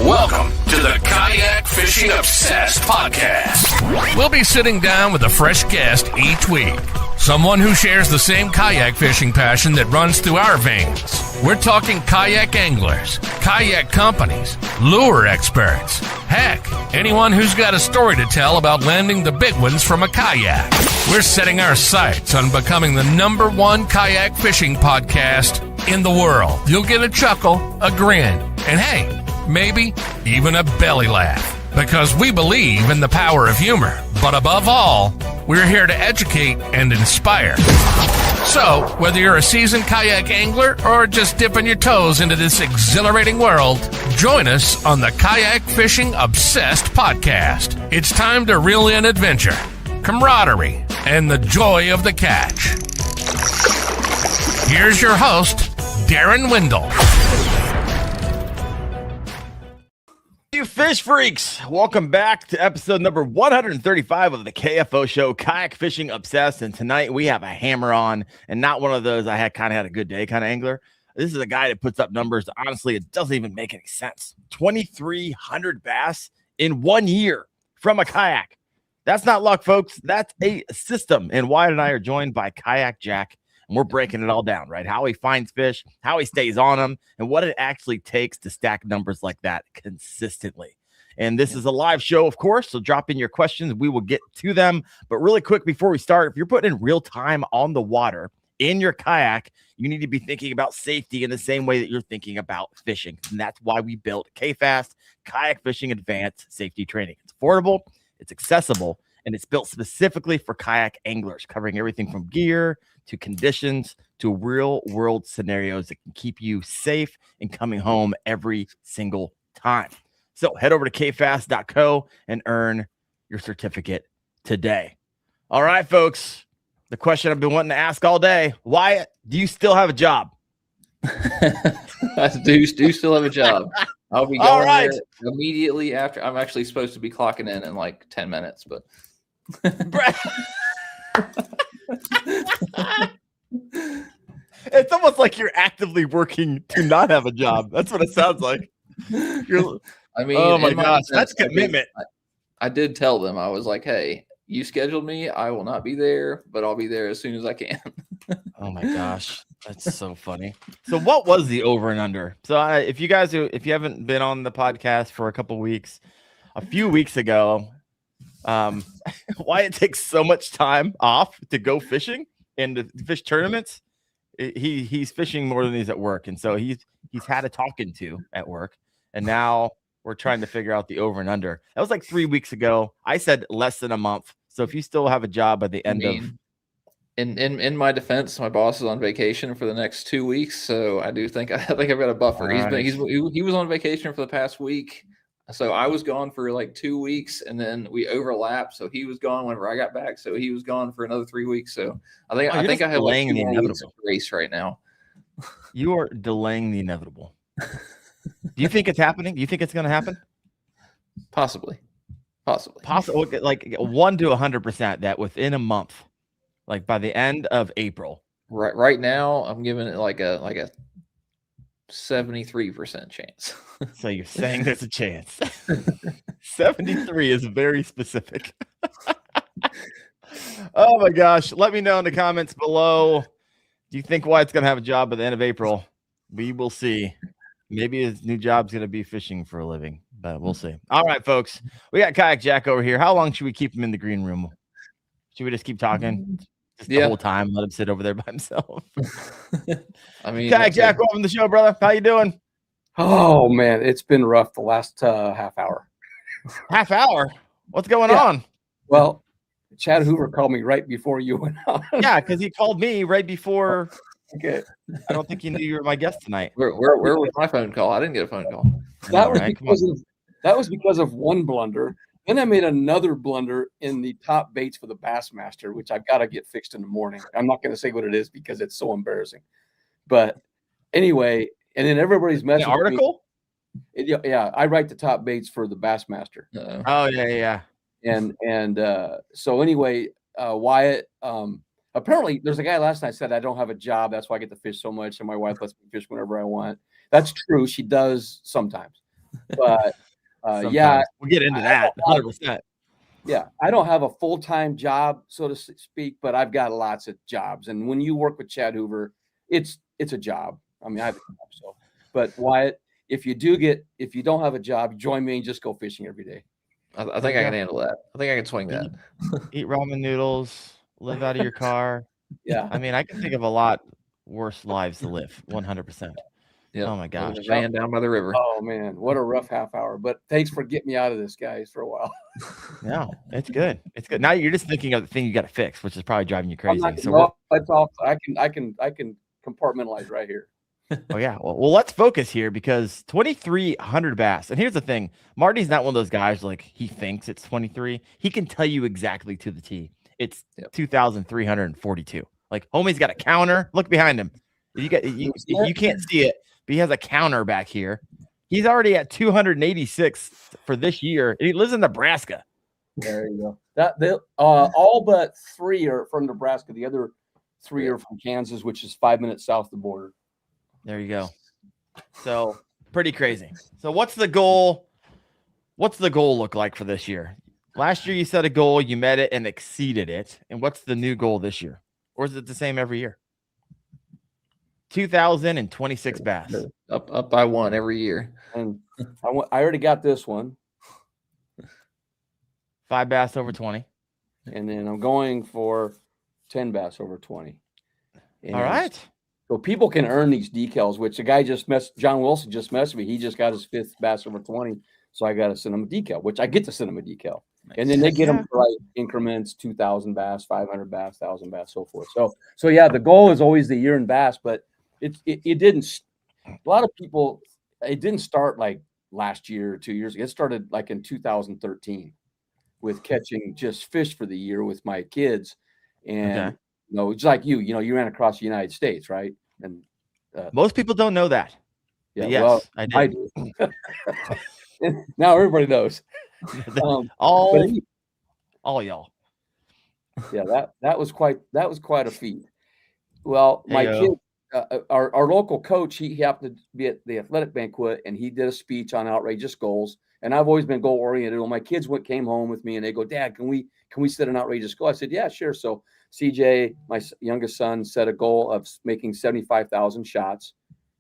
Welcome to the Kayak Fishing Obsessed podcast. We'll be sitting down with a fresh guest each week. Someone who shares the same kayak fishing passion that runs through our veins. We're talking kayak anglers, kayak companies, lure experts. Heck, anyone who's got a story to tell about landing the big ones from a kayak. We're setting our sights on becoming the #1 kayak fishing podcast in the world. You'll get a chuckle, a grin, and hey, maybe even a belly laugh. Because we believe in the power of humor. But above all, we're here to educate and inspire. So, whether you're a seasoned kayak angler or just dipping your toes into this exhilarating world, join us on the Kayak Fishing Obsessed podcast. It's time to reel in adventure, camaraderie, and the joy of the catch. Here's your host, Darren Windle. You fish freaks, welcome back to episode number 135 of the KFO show, Kayak Fishing Obsessed. And tonight we have a hammer on, and not one of those I had a good day kind of angler. This is a guy that puts up numbers. Honestly, it doesn't even make any sense. 2,300 bass in 1 year from a kayak. That's not luck, folks. That's a system. And Wyatt and I are joined by Kayak Jack. And we're breaking it all down, right? How he finds fish, how he stays on them, and what it actually takes to stack numbers like that consistently. And this is a live show, of course, so drop in your questions. We will get to them. But really quick before we start, if you're putting in real time on the water in your kayak, you need to be thinking about safety in the same way that you're thinking about fishing. And that's why we built KFast, Kayak Fishing Advanced Safety Training. It's affordable, it's accessible, and it's built specifically for kayak anglers, covering everything from gear to conditions to real world scenarios that can keep you safe and coming home every single time. So head over to kfast.co and earn your certificate today. All right, folks, the question I've been wanting to ask all day, Wyatt, do you still have a job? I do still have a job. I'll be going there immediately after. I'm actually supposed to be clocking in like 10 minutes, but it's almost like you're actively working to not have a job. That's what it sounds like. Oh my gosh, that's commitment. I did tell them, I was like, hey, you scheduled me. I will not be there, but I'll be there as soon as I can. Oh my gosh, that's so funny. So what was the over and under? So if you haven't been on the podcast for a couple weeks, a few weeks ago, why it takes so much time off to go fishing and to fish tournaments. He's fishing more than he's at work, and so he's had a talking to at work, and now we're trying to figure out the over and under. That was like 3 weeks ago. I said less than a month. So if you still have a job by the end of in my defense, my boss is on vacation for the next 2 weeks, so I think I've got a buffer. He was on vacation for the past week. So I was gone for like 2 weeks, and then we overlapped. So he was gone whenever I got back. So he was gone for another 3 weeks. So I think I have like 2 more weeks of race right now. You are delaying the inevitable. Do you think it's happening? Do you think it's going to happen? Possibly. Like 1 to 100% that within a month, like by the end of April. Right now, I'm giving it like a 73% chance. So you're saying there's a chance. 73 is very specific. Oh my gosh. Let me know in the comments below. Do you think Wyatt's going to have a job by the end of April? We will see. Maybe his new job's going to be fishing for a living, but we'll see. All right, folks. We got Kayak Jack over here. How long should we keep him in the green room? Should we just keep talking the whole time? Let him sit over there by himself. I mean, Kayak Jack, welcome to the show, brother. How you doing? Oh man, it's been rough the last half hour. Half hour? What's going on? Well, Chad Hoover called me right before you went on. Yeah, because he called me right before. Okay. I don't think he knew you were my guest tonight. Where was my phone call? I didn't get a phone call. That was because of one blunder. Then I made another blunder in the top baits for the Bassmaster, which I've got to get fixed in the morning. I'm not going to say what it is because it's so embarrassing. But anyway, and then everybody's messaging the article. Yeah, I write the top baits for the Bassmaster. Oh yeah. And so anyway, Wyatt. Apparently, there's a guy last night said I don't have a job. That's why I get to fish so much, and my wife lets me fish whenever I want. That's true. She does sometimes, but yeah, we'll get into that. 100%. Yeah, I don't have a full-time job, so to speak, but I've got lots of jobs. And when you work with Chad Hoover, it's a job. I mean, I have a job. So, but Wyatt, if you don't have a job, join me and just go fishing every day. I think I can handle that. I think I can swing that. Eat ramen noodles. Live out of your car. Yeah. I mean, I can think of a lot worse lives to live. 100%. Yeah. Oh my gosh. Van down by the river. Oh man, what a rough half hour. But thanks for getting me out of this, guys, for a while. No, it's good. It's good. Now you're just thinking of the thing you got to fix, which is probably driving you crazy. That's all. I can compartmentalize right here. Oh yeah. Well, let's focus here because 2,300 bass. And here's the thing: Marty's not one of those guys like he thinks it's 23. He can tell you exactly to the T. It's 2,342. Like homie's got a counter. Look behind him. You can't see it, but he has a counter back here. He's already at 286 for this year. And he lives in Nebraska. There you go. All but 3 are from Nebraska. The other 3 are from Kansas, which is 5 minutes south of the border. There you go. So pretty crazy. So what's the goal? What's the goal look like for this year? Last year you set a goal, you met it and exceeded it. And what's the new goal this year? Or is it the same every year? 2,026 bass. Up by 1 every year. And I already got this one. 5 bass over 20. And then I'm going for 10 bass over 20. And all right. So people can earn these decals, which the guy John Wilson just messaged me. He just got his 5th bass over 20. So I got to send him a decal, which I get to send him a decal. Nice. And then they get them for like increments, 2,000 bass, 500 bass, 1,000 bass, so forth. So yeah, the goal is always the year in bass, but it didn't. A lot of people, it didn't start like last year or 2 years ago. It started like in 2013 with catching just fish for the year with my kids, and it's like you ran across the United States, right? And most people don't know that. Yeah, yes, well, I do. Now everybody knows. All y'all. Yeah, that was quite a feat. Well, my kid, our local coach, he happened to be at the athletic banquet, and he did a speech on outrageous goals. And I've always been goal oriented. Well, my kids came home with me, and they go, "Dad, can we set an outrageous goal?" I said, "Yeah, sure." So CJ, my youngest son, set a goal of making 75,000 shots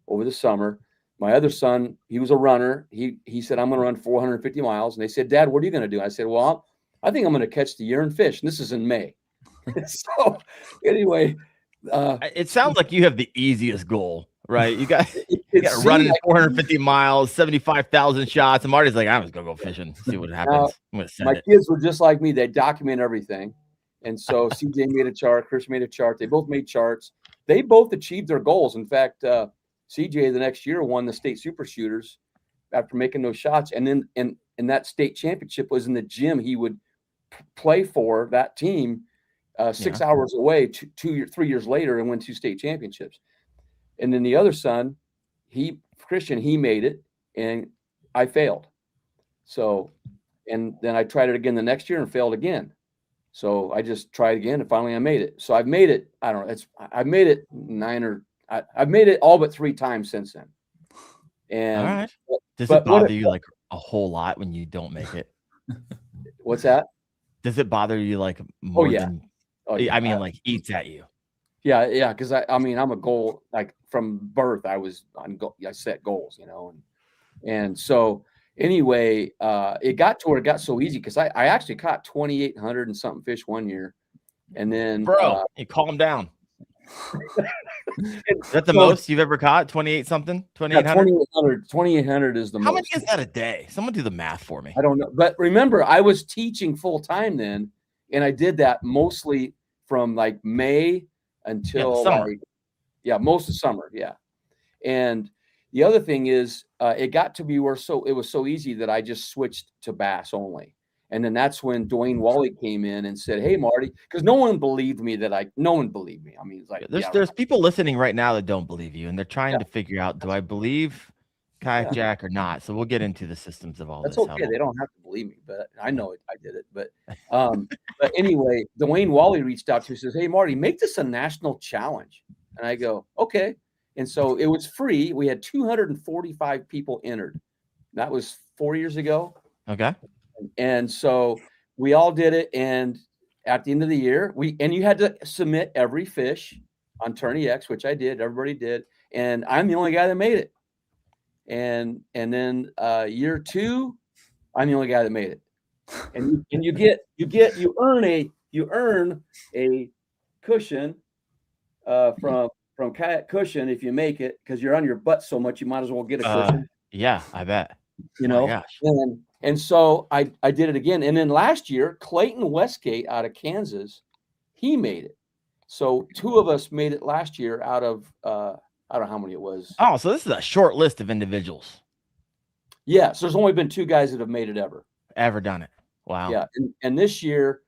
over the summer. My other son, he was a runner. He said, "I'm going to run 450 miles." And they said, "Dad, what are you going to do?" I said, "Well, I think I'm going to catch the year and fish." And this is in May. So anyway, it sounds like you have the easiest goal, right? You got running 450 miles, 75,000 shots. And Marty's like, "I'm just going to go fishing, see what happens." My kids were just like me. They document everything. And so CJ made a chart. Chris made a chart. They both made charts. They both achieved their goals. In fact, CJ the next year won the state super shooters after making those shots. And then and that state championship was in the gym he would play for that team 6 hours away 3 years later and win 2 state championships. And then the other son, Christian, he made it and I failed. So, and then I tried it again the next year and failed again. So I just tried again and finally I made it. So I've made it. I don't know. I've made it I've made it all but 3 times since then. And all right. Does it bother you like a whole lot when you don't make it? What's that? Does it bother you like more than? Oh, yeah. I mean, like eats at you. Yeah. Because I mean, I'm a goal, like from birth, I set goals, and so anyway, it got to where it got so easy because I actually caught 2,800 and something fish one year, and then Bro, you calm down. Is that the most you've ever caught? 28 something? 2,800? 2,800 is the most. How much is that a day? Someone do the math for me. I don't know. But remember, I was teaching full time then, and I did that mostly from like May until summer. Most of summer. Yeah. And the other thing is, it got to be where it was so easy that I just switched to bass only. And then that's when Dwayne Wally came in and said, "Hey, Marty," because no one believed me. No one believed me. I mean, it's like there's people listening right now that don't believe you, and they're trying to figure out, do I believe Kayak Jack or not? So we'll get into the systems of all this. That's okay. They don't have to believe me, but I know it. I did it. But but anyway, Dwayne Wally reached out to me and says, "Hey, Marty, make this a national challenge." And I go, "Okay." And so it was free. We had 245 people entered. That was 4 years ago. Okay. And so we all did it. And at the end of the year, you had to submit every fish on Tourney X, which I did. Everybody did. And I'm the only guy that made it. And then year 2, I'm the only guy that made it. And you earn a cushion from Kayak Cushion if you make it, because you're on your butt so much, you might as well get a cushion. Yeah, I bet. And so I did it again. And then last year, Clayton Westgate out of Kansas, he made it. So 2 of us made it last year out of I don't know how many it was. Oh, so this is a short list of individuals. Yes, there's only been 2 guys that have made it ever done it. Wow. Yeah, and this year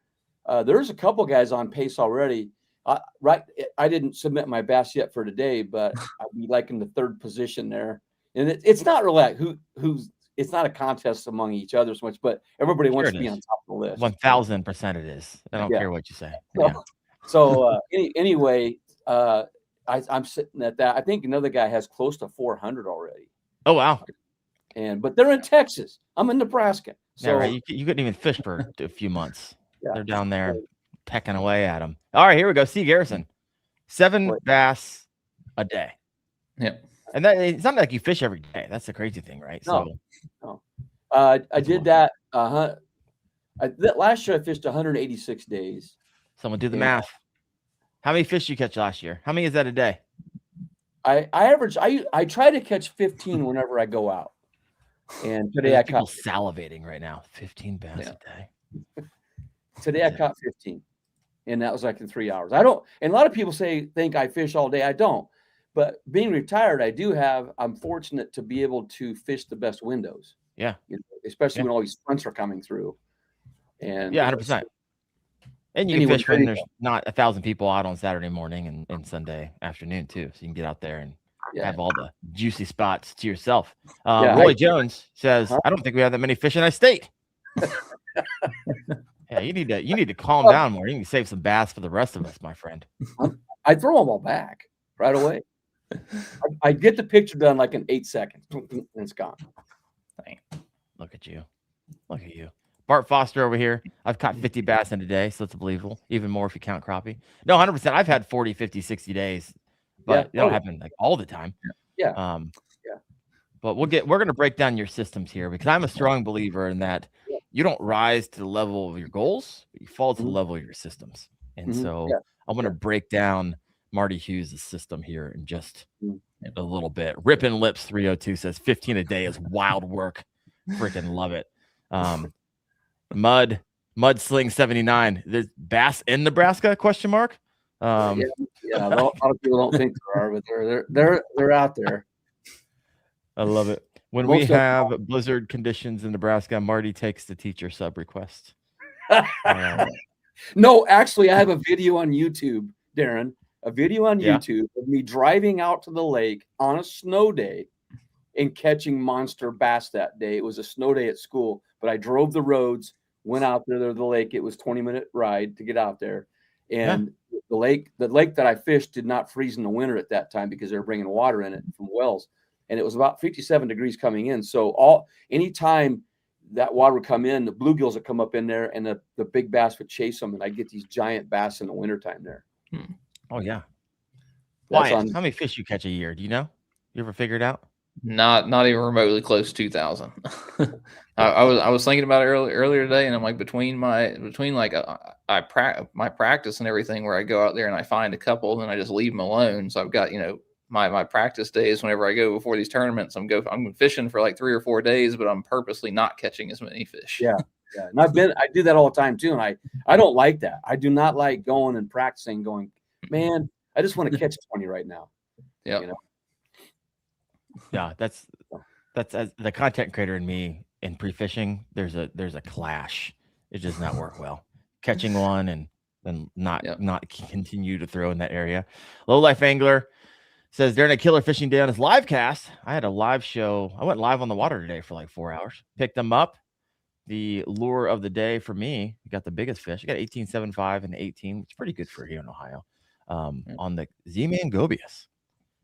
there's a couple guys on pace already. I didn't submit my bass yet for today, but I'd be like in the 3rd position there. And it's not really who's. It's not a contest among each other so much, but everybody wants to be on top of the list. 1,000% it is. I don't care what you say. Anyway, I'm sitting at that. I think another guy has close to 400 already. Oh, wow. But they're in Texas. I'm in Nebraska. So right. You couldn't even fish for a few months. Yeah. They're down there pecking away at them. All right, here we go. C. Garrison, 7 bass a day. Yep. And that it's not like you fish every day. That's the crazy thing, right? No. I did that. Last year I fished 186 days. Someone do the math. How many fish did you catch last year? How many is that a day? I try to catch 15 whenever I go out. And today I caught salivating right now. 15 bass a day. Today I caught 15. And that was like in 3 hours. And a lot of people think I fish all day. I don't. But being retired, I'm fortunate to be able to fish the best windows. Yeah. Especially when all these fronts are coming through. And 100%. And you can fish when there's not 1,000 people out on Saturday morning and Sunday afternoon too. So you can get out there and have all the juicy spots to yourself. Roy Jones says, I don't think we have that many fish in our state. Yeah, you need to calm down more. You need to save some bass for the rest of us, my friend. I throw them all back right away. I get the picture done like in 8 seconds, and it's gone. Look at you. Bart Foster over here. I've caught 50 bass in a day, so it's believable. Even more if you count crappie. No, 100%. I've had 40, 50, 60 days, but it don't happen like all the time. Yeah. But we're going to break down your systems here, because I'm a strong believer in that you don't rise to the level of your goals, but you fall to the level of your systems. And so I'm going to break down Marty Hughes' system here in just a little bit. Rippin' Lips 302 says 15 a day is wild work. Freaking love it. Mudsling 79. There's bass in Nebraska? Question mark. A lot of people don't think there are, but they're out there. I love it. When we have blizzard conditions in Nebraska, Marty takes the teacher sub request. No, actually, I have a video on YouTube, Darren. A video on YouTube of me driving out to the lake on a snow day and catching monster bass that day. It was a snow day at school, but I drove the roads, went out there to the lake. It was a 20-minute ride to get out there. And the lake that I fished did not freeze in the winter at that time because they were bringing water in it from wells. And it was about 57 degrees coming in. So anytime that water would come in, the bluegills would come up in there, and the big bass would chase them, and I'd get these giant bass in the wintertime there. Oh yeah. That's Wyatt, how many fish you catch a year? Do you know? You ever figured out? Not even remotely close to 2,000. I was thinking about it earlier today, and I'm like between like my practice and everything, where I go out there and I find a couple, and then I just leave them alone. So I've got, you know, my practice days whenever I go before these tournaments. I'm fishing for like 3 or 4 days, but I'm purposely not catching as many fish. Yeah. And I do that all the time too, and I don't like that. I do not like going and practicing, going, man, I just want to catch 20 right now. Yeah. You know? Yeah, that's as the content creator in me in pre-fishing. There's a clash. It does not work well. Catching one and then not continue to throw in that area. Low Life Angler says during a killer fishing day on his live cast, I had a live show. I went live on the water today for like 4 hours. Picked them up. The lure of the day for me, I got the biggest fish. I got 18.75 and 18. It's pretty good for here in Ohio. On the Z-Man Gobius.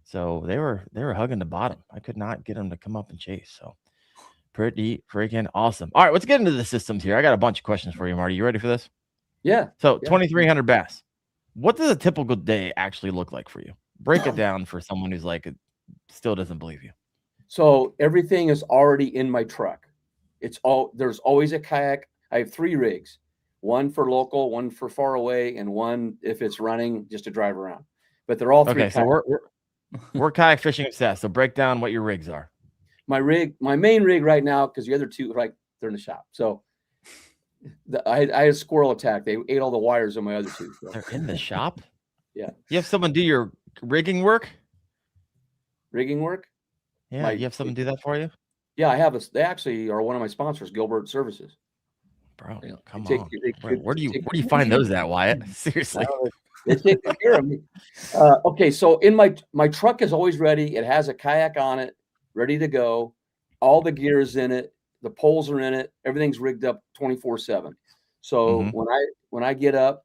So they were hugging the bottom. I could not get them to come up and chase. So pretty freaking awesome. All right, let's get into the systems here. I got a bunch of questions for you, Marty. You ready for this? Yeah. So 2,300 bass. What does a typical day actually look like for you? Break it down for someone who's like still doesn't believe you. So everything is already in my truck. There's always a kayak. I have 3 rigs, one for local, one for far away, and one if it's running just to drive around. But they're all 3. Okay, so we're kayak fishing obsessed. So break down what your rigs are. My main rig right now, because the other 2, like, they're in the shop. So I had a squirrel attack. They ate all the wires on my other 2. So. They're in the shop? Yeah. You have someone do your rigging work? Rigging work? Yeah, you have someone do that for you? Yeah, I have. They actually are one of my sponsors, Gilbert Services. Bro, come on. Where do you find those at, Wyatt? Seriously. They take care of me. Okay, so in my truck is always ready. It has a kayak on it, ready to go. All the gear is in it. The poles are in it. Everything's rigged up 24/7. So when I get up,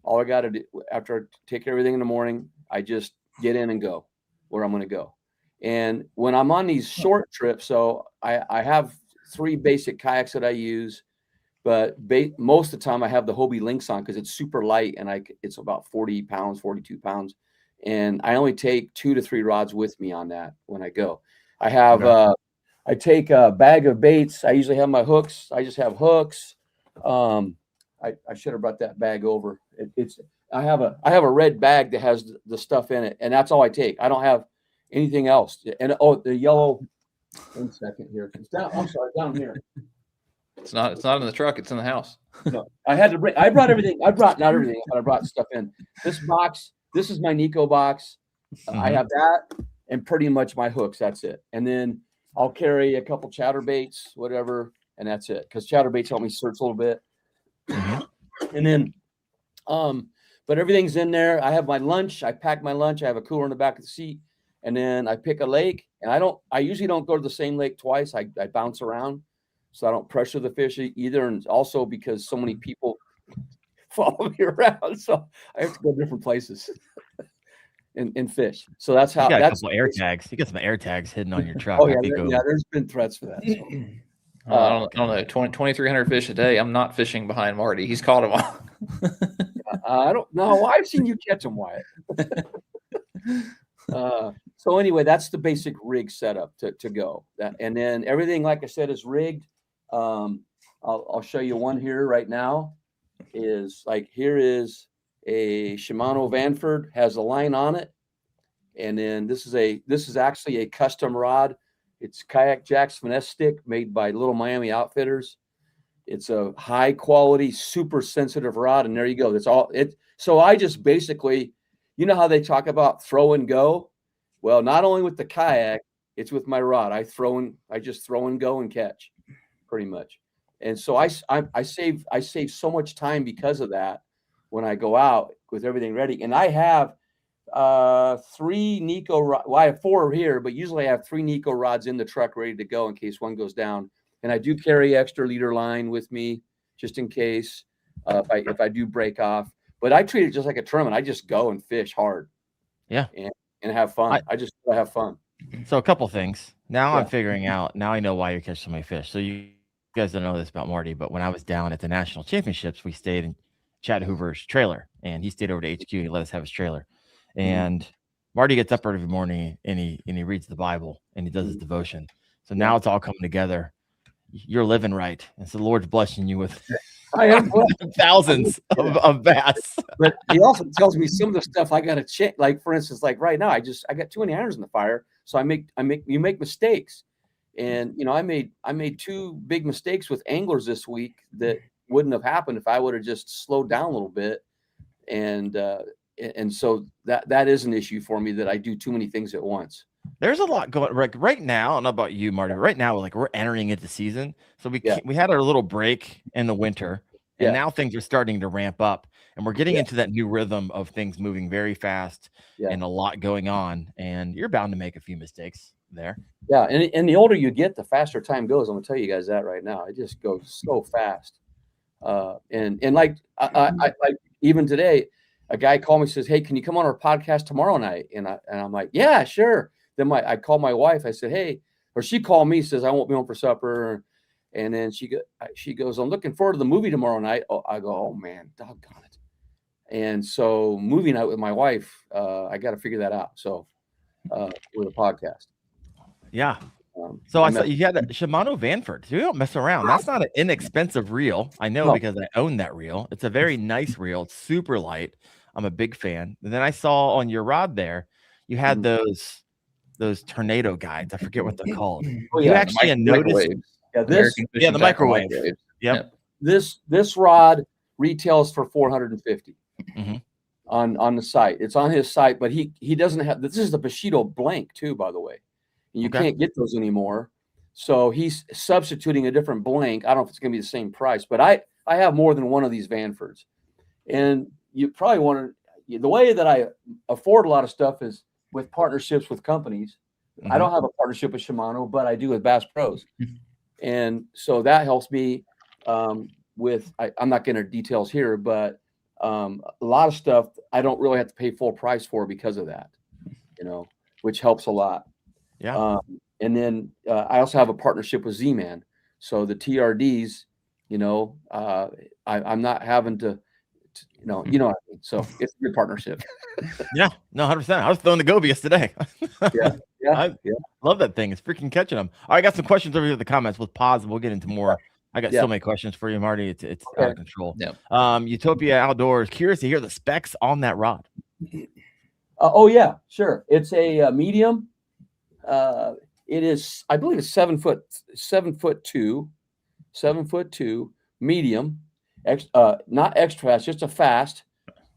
all I got to do after I take everything in the morning, I just get in and go where I'm going to go. And when I'm on these short trips, so I have 3 basic kayaks that I use, but most of the time I have the Hobie Lynx on because it's super light and it's about 40 pounds, 42 pounds. And I only take 2 to 3 rods with me on that when I go. I have, I take a bag of baits. I usually have my hooks. I just have hooks. I should have brought that bag over. I have a red bag that has the stuff in it, and that's all I take. I don't have anything else. And the yellow. 1 second here. It's down. I'm sorry, down here. It's not in the truck. It's in the house. No, I brought everything. I brought not everything, but I brought stuff in. This box. This is my NEKO box. I have that and pretty much my hooks. That's it. And then I'll carry a couple chatterbaits, whatever, and that's it. Because chatterbaits help me search a little bit. And then, but everything's in there. I have my lunch. I pack my lunch. I have a cooler in the back of the seat. And then I pick a lake, and I usually don't go to the same lake twice. I bounce around so I don't pressure the fish either. And also because so many people follow me around. So I have to go different places and fish. So that's how. You got a couple air tags. You got some air tags hidden on your truck. Oh, yeah, there's been threats for that. So. I don't know. 2,300 fish a day. I'm not fishing behind Marty. He's caught them all. I don't know. I've seen you catch them, Wyatt. So anyway, that's the basic rig setup to go. And then everything, like I said, is rigged. I'll show you one here right now. Here is a Shimano Vanford, has a line on it, and then this is actually a custom rod. It's Kayak Jack's finesse stick made by Little Miami Outfitters. It's a high quality, super sensitive rod, and there you go. That's all it. So I just basically, you know how they talk about throw and go. Well, not only with the kayak, it's with my rod. I just throw and go and catch, pretty much. And so I save so much time because of that when I go out with everything ready. And I have 3 NEKO rods. Well, I have 4 here, but usually I have 3 NEKO rods in the truck ready to go in case one goes down. And I do carry extra leader line with me just in case if I do break off. But I treat it just like a tournament. I just go and fish hard. Yeah. And have fun. I have fun. So a couple things. Now I'm figuring out. Now I know why you catch so many fish. So you You guys don't know this about Marty, but when I was down at the national championships, we stayed in Chad Hoover's trailer, and he stayed over to HQ. He let us have his trailer, and Marty gets up every morning and he reads the Bible and he does his devotion. So now it's all coming together. You're living right, and so the Lord's blessing you with I am thousands of bass. But he also tells me some of the stuff I got to check. Like for instance, like right now, I got too many irons in the fire, so you make mistakes, and I made 2 big mistakes with anglers this week that wouldn't have happened if I would have just slowed down a little bit, and so that is an issue for me, that I do too many things at once. There's a lot going right now. I don't know about you, Marty, but right now, like we're entering into season. So we had our little break in the winter, and now things are starting to ramp up, and we're getting into that new rhythm of things moving very fast and a lot going on. And you're bound to make a few mistakes there. Yeah, and the older you get, the faster time goes. I'm gonna tell you guys that right now. It just goes so fast. And like I like even today, a guy called me and says, "Hey, can you come on our podcast tomorrow night?" And I'm like, "Yeah, sure." Then I called my wife. I said, "Hey," or she called me, says, "I won't be home for supper." And then she goes, "I'm looking forward to the movie tomorrow night." Oh, I go, "Oh man, doggone it." And so movie night with my wife, I got to figure that out. So with a podcast. Yeah. So I saw you had a Shimano Vanford. So you don't mess around. That's not an inexpensive reel. I know because I own that reel. It's a very nice reel. It's super light. I'm a big fan. And then I saw on your rod there, you had those tornado guides. I forget what they're called. Oh, you actually noticed. The microwave. Yep. This rod retails for $450 on the site. It's on his site, but he doesn't have. This is the Bushido blank too, by the way. And you can't get those anymore. So he's substituting a different blank. I don't know if it's going to be the same price, but I have more than one of these Vanfords. And you probably want to, the way that I afford a lot of stuff is with partnerships with companies. I don't have a partnership with Shimano, but I do with Bass Pros. And so that helps me with, I'm not getting into details here, but a lot of stuff I don't really have to pay full price for because of that, which helps a lot. Yeah. And then I also have a partnership with Z-Man. So the TRDs, I'm not having to, what I mean. So it's a good partnership. Yeah, no, 100%. I was throwing the Gobius today. I love that thing. It's freaking catching them. All right, I got some questions over here in the comments. We'll pause and we'll get into more. I got so many questions for you, Marty. It's out of control. Yeah. Utopia Outdoors. Curious to hear the specs on that rod. Oh yeah, sure. It's a medium. It is, I believe it's 7 foot 2 medium, not extra fast, just a fast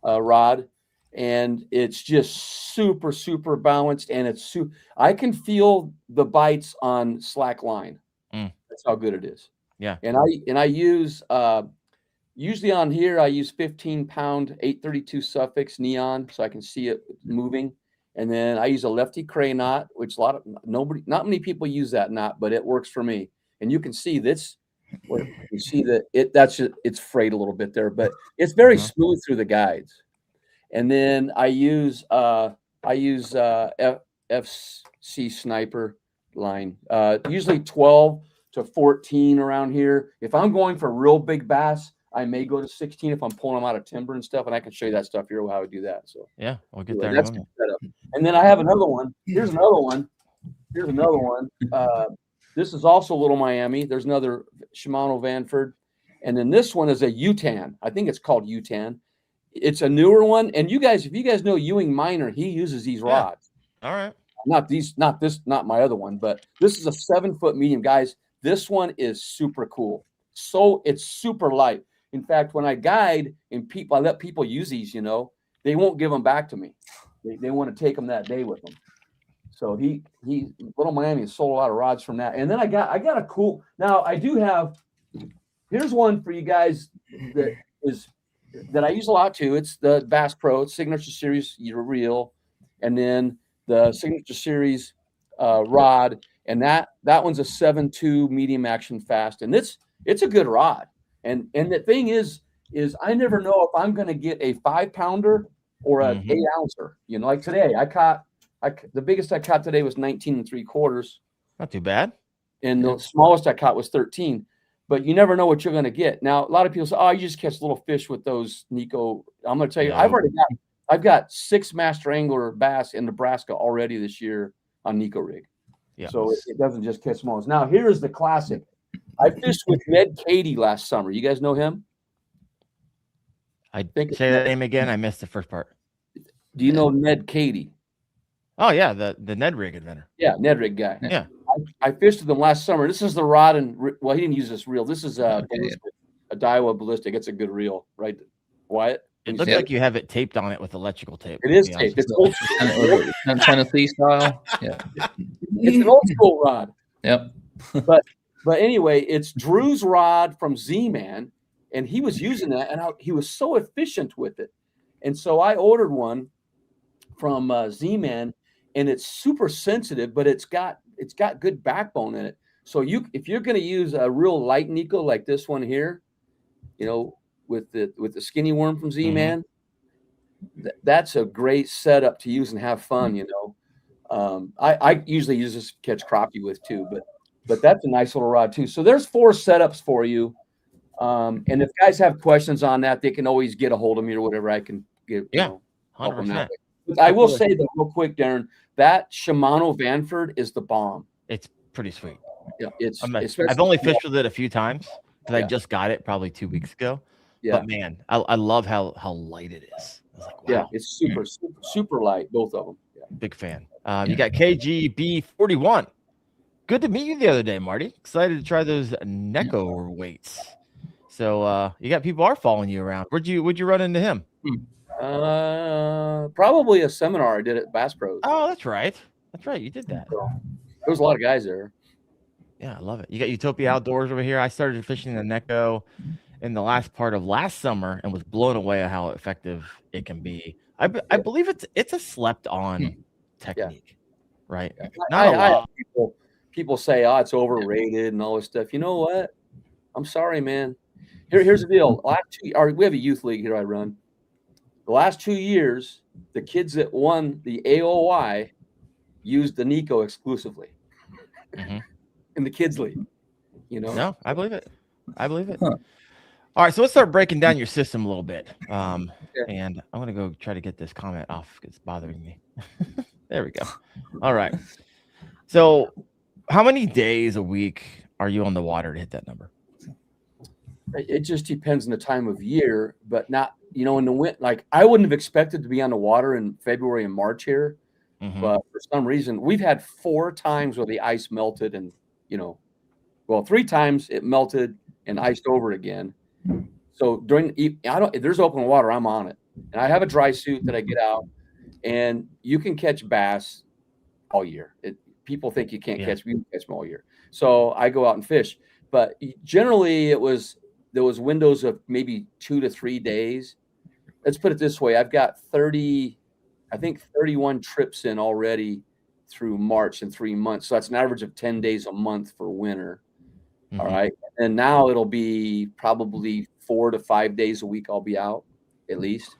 rod. And it's just super, super balanced. And it's I can feel the bites on slack line. That's how good it is. Yeah. And I use, usually on here, I use 15-pound 832 Suffix neon so I can see it moving. And then I use a lefty cray knot, which not many people use that knot, but it works for me. And you can see this. You see that it's frayed a little bit there, but it's very smooth through the guides. And then I use FC Sniper line, usually 12 to 14 around here. If I'm going for real big bass, I may go to 16 if I'm pulling them out of timber and stuff, and I can show you that stuff here, how I do that. So yeah, we'll get there. That's setup. And then I have another one. Here's another one. This is also Little Miami. There's another Shimano Vanford. And then this one is a Utan. I think it's called Utan. It's a newer one. And if you guys know Ewing Minor, he uses these rods. All right. Not my other one, but this is a 7-foot medium. Guys, this one is super cool. So it's super light. In fact, when I guide and I let people use these, they won't give them back to me. They want to take them that day with them. So Little Miami has sold a lot of rods from that. And then I got a cool. Now I do have. Here's one for you guys that I use a lot too. It's the Bass Pro. It's Signature Series reel, and then the Signature Series rod, and that one's a 7.2 medium action fast, and it's a good rod. And the thing is I never know if I'm going to get a 5-pounder or an 8-ouncer. Like today, the biggest I caught today was 19 3/4. Not too bad. And the smallest I caught was 13. but you never know what you're going to get. Now, a lot of people say, "Oh, you just catch little fish with those NEKO." I'm going to tell you, I've got 6 master angler bass in Nebraska already this year on NEKO rig. Yeah. So it doesn't just catch smalls. Now, here is the classic. I fished with Ned Cady last summer. You guys know him? I think say that name again. I missed the first part. Do you know Ned Cady? Oh yeah, the Ned rig inventor. Yeah, Ned rig guy. Yeah. I fished with him last summer. This is the rod and well, he didn't use this reel. This is a Daiwa ballistic. It's a good reel, right, Wyatt? It looks like you have it taped on it with electrical tape. It is taped. It's old school. Tennessee style. Yeah. It's an old school rod. Yep. But anyway, it's Drew's rod from Z-Man, and he was using that, and he was so efficient with it. And so I ordered one from Z-Man, and it's super sensitive, but it's got good backbone in it. So if you're going to use a real light NEKO like this one here, with the skinny worm from Z-Man, that's a great setup to use and have fun. I usually use this to catch crappie with too, but that's a nice little rod too. So there's 4 setups for you. And if guys have questions on that, they can always get a hold of me or whatever. I can get, 100%. But I will say that real quick, Darren, that Shimano Vanford is the bomb. It's pretty sweet. Yeah, I've only fished with it a few times because I just got it probably 2 weeks ago. Yeah. But man, I love how light it is. I was like, wow. Yeah, it's super light, both of them. Yeah. Big fan. You got KGB41. Good to meet you the other day, Marty. Excited to try those NEKO weights. So you got people are following you around. Would you run into him? Probably a seminar I did at Bass Pros. Oh, that's right. You did that. So, there was a lot of guys there. Yeah, I love it. You got Utopia Outdoors over here. I started fishing the NEKO in the last part of last summer and was blown away at how effective it can be. I believe it's a slept on technique, right? Yeah. Not a lot. People say, "Oh, it's overrated" and all this stuff. You know what? I'm sorry, man. Here's the deal. We have a youth league here I run. The last 2 years, the kids that won the AOY used the NEKO exclusively in the kids league. No, I believe it. Huh. All right, so let's start breaking down your system a little bit. And I'm going to go try to get this comment off. It's bothering me. There we go. All right. So how many days a week are you on the water to hit that number? It just depends on the time of year, but not, in the winter. Like I wouldn't have expected to be on the water in February and March here, but for some reason we've had 4 times where the ice melted and, 3 times it melted and iced over again. So if there's open water, I'm on it. And I have a dry suit that I get out, and you can catch bass all year. People think you can't catch, you can catch them all year. So I go out and fish, but generally there was windows of maybe 2 to 3 days. Let's put it this way. I've got 31 trips in already through March in 3 months. So that's an average of 10 days a month for winter. All right. And now it'll be probably 4 to 5 days a week I'll be out at least.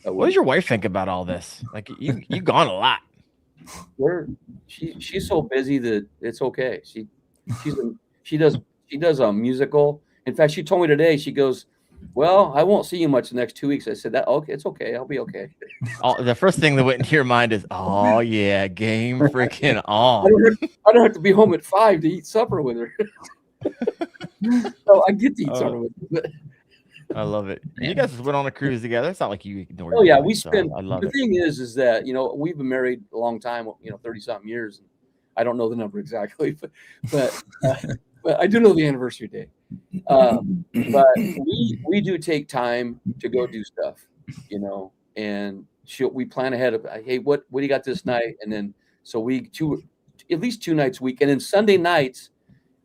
What does your wife think about all this? Like you've gone a lot. She's so busy that it's okay. She does a musical. In fact, she told me today, she goes, "Well, I won't see you much the next 2 weeks." I said, "Okay, it's okay. I'll be okay." The first thing that went into your mind is, "Oh yeah, game freaking on." I don't have to be home at 5 to eat supper with her. So I get to eat supper with her. I love it. You guys went on a cruise together. It's not like you ignored. Oh yeah, we spent. I love the thing is that we've been married a long time. 30-something years. I don't know the number exactly, but I do know the anniversary date. But we do take time to go do stuff, and we plan ahead of, hey, what do you got this night? And then so at least 2 nights a week, and then Sunday nights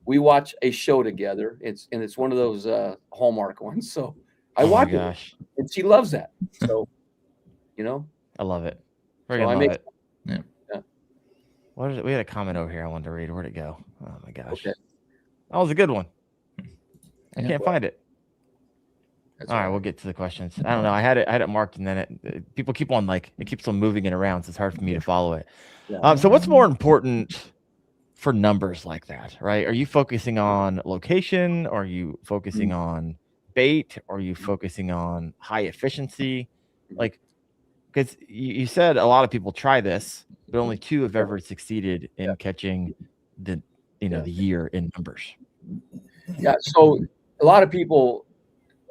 we watch a show together. It's one of those Hallmark ones. So I watch it, and she loves that. So I love it. Yeah. What is it? We had a comment over here I wanted to read. Where'd it go? Oh my gosh. Okay. That was a good one. I can't find it. All right, we'll get to the questions. I don't know. I had it marked, and then people keep on it keeps on moving it around, so it's hard for me to follow it. Yeah. So what's more important for numbers like that, right? Are you focusing on location? Are you focusing on bait? Are you focusing on high efficiency? Like, because you said a lot of people try this, but only 2 have ever succeeded in catching the the year in numbers. Yeah. So a lot of people,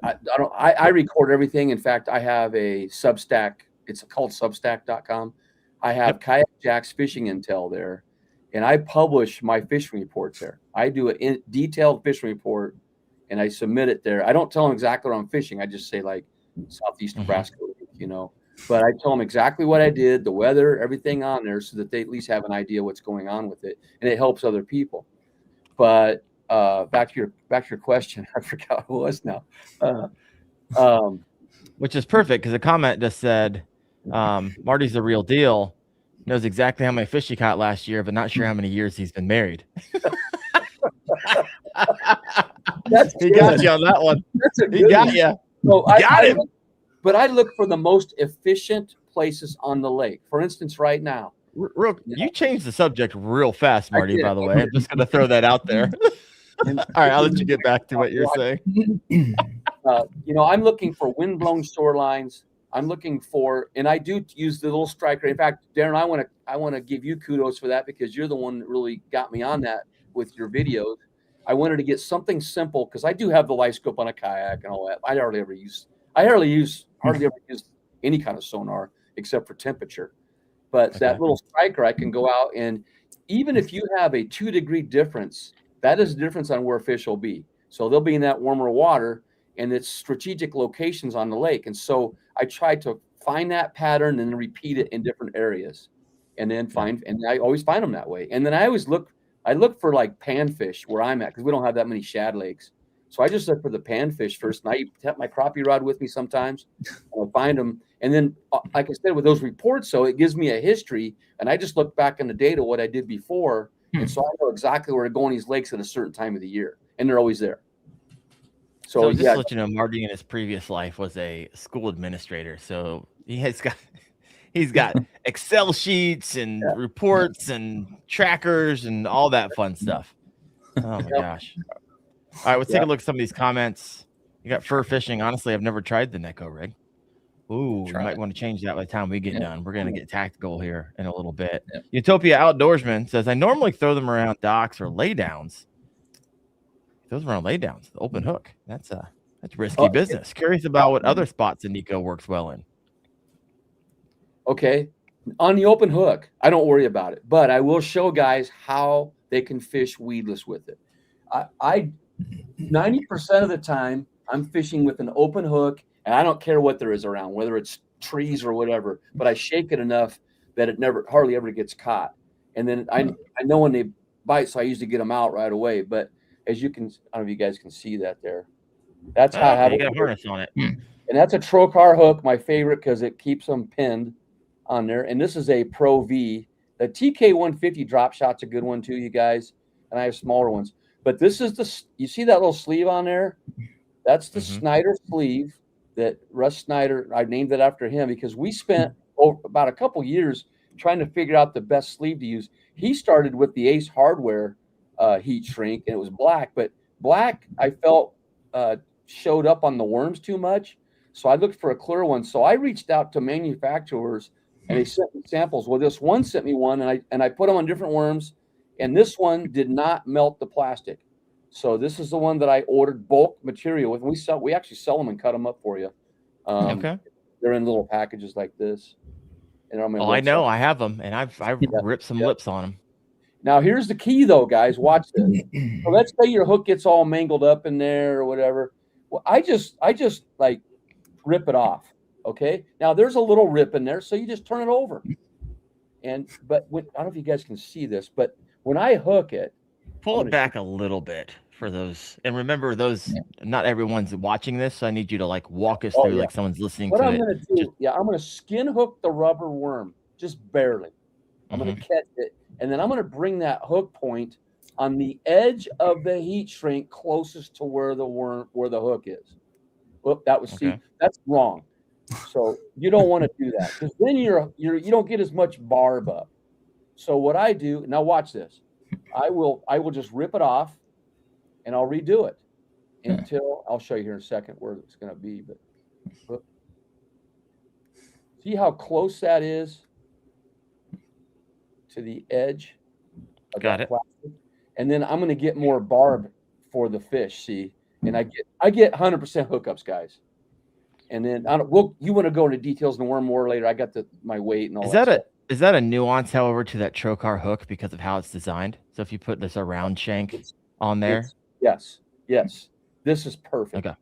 I record everything. In fact, I have a Substack. It's called Substack.com. I have Kayak Jack's fishing intel there, and I publish my fishing reports there. I do a detailed fishing report, and I submit it there. I don't tell them exactly what I'm fishing. I just say like Southeast Nebraska, But I tell them exactly what I did, the weather, everything on there, so that they at least have an idea what's going on with it, and it helps other people. But back to your question, I forgot what it was now. Which is perfect because the comment just said, Marty's the real deal. Knows exactly how many fish he caught last year, but not sure how many years he's been married. He got you on that one. He got you. So got him. But I look for the most efficient places on the lake. For instance, right now. You changed the subject real fast, Marty, by the way. I'm just going to throw that out there. All right, I'll let you get back to what you're saying. I'm looking for windblown shorelines. I'm looking for, and I do use the little striker. In fact, Darren, I want to give you kudos for that because you're the one that really got me on that with your videos. I wanted to get something simple because I do have the light scope on a kayak and all that. I hardly ever use any kind of sonar except for temperature. But that little striker, I can go out, and even if you have a 2-degree difference, that is the difference on where fish will be. So they'll be in that warmer water, and it's strategic locations on the lake. And so I try to find that pattern and then repeat it in different areas, and then I always find them that way. And then I look for like panfish where I'm at because we don't have that many shad lakes. So I just look for the panfish first, and I have my crappie rod with me sometimes. I'll find them, and then, like I said, with those reports, so it gives me a history, and I just look back in the data what I did before, and so I know exactly where to go in these lakes at a certain time of the year, and they're always there. So just to let you know, Marty in his previous life was a school administrator, so he's got Excel sheets and reports and trackers and all that fun stuff. Oh my gosh. All right, let's take a look at some of these comments. You got fur fishing. Honestly, I've never tried the NEKO rig. Ooh, you might want to change that by the time we get done. We're going to get tactical here in a little bit. Utopia Outdoorsman says, I normally throw them around docks or laydowns. Those around laydowns, the open hook. That's risky business. Curious about what other spots in NEKO works well in. Okay. On the open hook, I don't worry about it, but I will show guys how they can fish weedless with it. I 90% of the time I'm fishing with an open hook, and I don't care what there is around, whether it's trees or whatever, but I shake it enough that it hardly ever gets caught. And then I know when they bite, so I usually get them out right away. But as you can, I don't know if you guys can see that there. That's how I have you got a harness on it. And that's a Trocar hook, my favorite, because it keeps them pinned on there. And this is a Pro V. The TK 150 drop shot's a good one too, you guys. And I have smaller ones. But this is you see that little sleeve on there? That's the Snyder sleeve that Russ Snyder, I named it after him because we spent about a couple years trying to figure out the best sleeve to use. He started with the Ace Hardware heat shrink, and it was black. But black, I felt, showed up on the worms too much. So I looked for a clear one. So I reached out to manufacturers, and they sent me samples. Well, this one sent me one, and I put them on different worms. And this one did not melt the plastic. So this is the one that I ordered bulk material with. We actually sell them and cut them up for you. Okay. They're in little packages like this. And I know. I have them, and I've ripped some lips on them. Now, here's the key, though, guys. Watch this. So let's say your hook gets all mangled up in there or whatever. Well, I just like rip it off. Okay. Now, there's a little rip in there, so you just turn it over. But I don't know if you guys can see this, but when I hook it, pull it back a little bit for those. And remember, not everyone's watching this, so I need you to like walk us through like someone's listening to it. What I'm going to do, I'm going to skin hook the rubber worm just barely. I'm going to catch it, and then I'm going to bring that hook point on the edge of the heat shrink closest to where the hook is. Whoop, that's wrong. So you don't want to do that because then you don't get as much barb up. So what I do now, watch this. I will just rip it off and I'll redo it until I'll show you here in a second where it's going to be. But see how close that is to the edge of that plastic? And then I'm going to get more barb for the fish, see? And I get 100% hookups, guys. And then you want to go into details and learn more later. I got my weight and all that. Is that a nuance, however, to that trocar hook because of how it's designed? So if you put this around shank on there, yes, this is perfect. Okay.